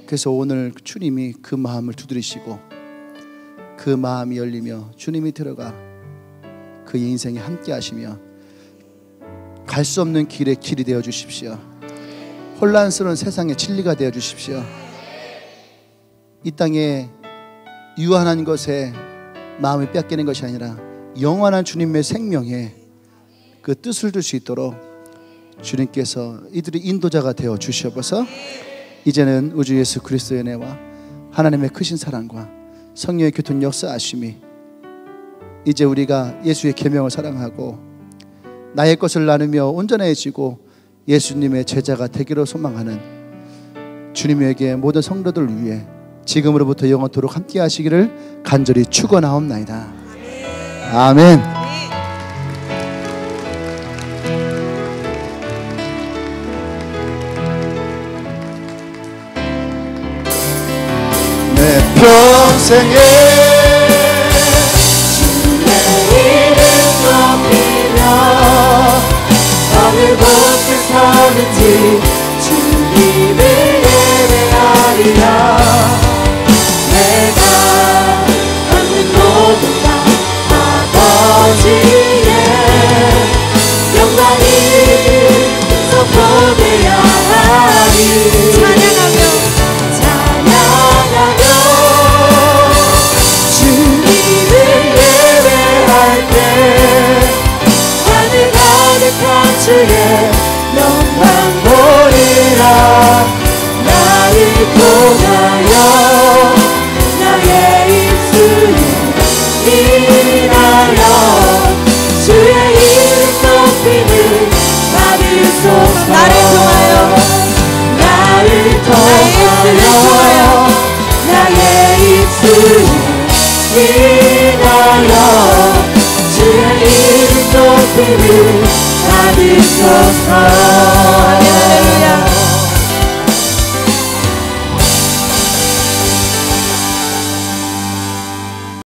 그래서 오늘 주님이 그 마음을 두드리시고 그 마음이 열리며 주님이 들어가 그 인생에 함께 하시며 갈 수 없는 길의 길이 되어 주십시오. 혼란스러운 세상의 진리가 되어 주십시오. 이 땅에 유한한 것에 마음이 뺏기는 것이 아니라 영원한 주님의 생명에 그 뜻을 둘 수 있도록 주님께서 이들의 인도자가 되어 주시옵소서. 이제는 우주 예수 그리스도의 은혜와 하나님의 크신 사랑과 성령의 교통 역사하심이 이제 우리가 예수의 계명을 사랑하고 나의 것을 나누며 온전해지고 예수님의 제자가 되기로 소망하는 주님에게 모든 성도들을 위해 지금으로부터 영원토록 함께 하시기를 간절히 축원하옵나이다. 아멘. 내 평생에 주의 이름 높이며 어느 곳에 서든지 주님을 예배하리라. 나를 통하여 나의 입술을 인하여 주의 이름 높이를 받으소서.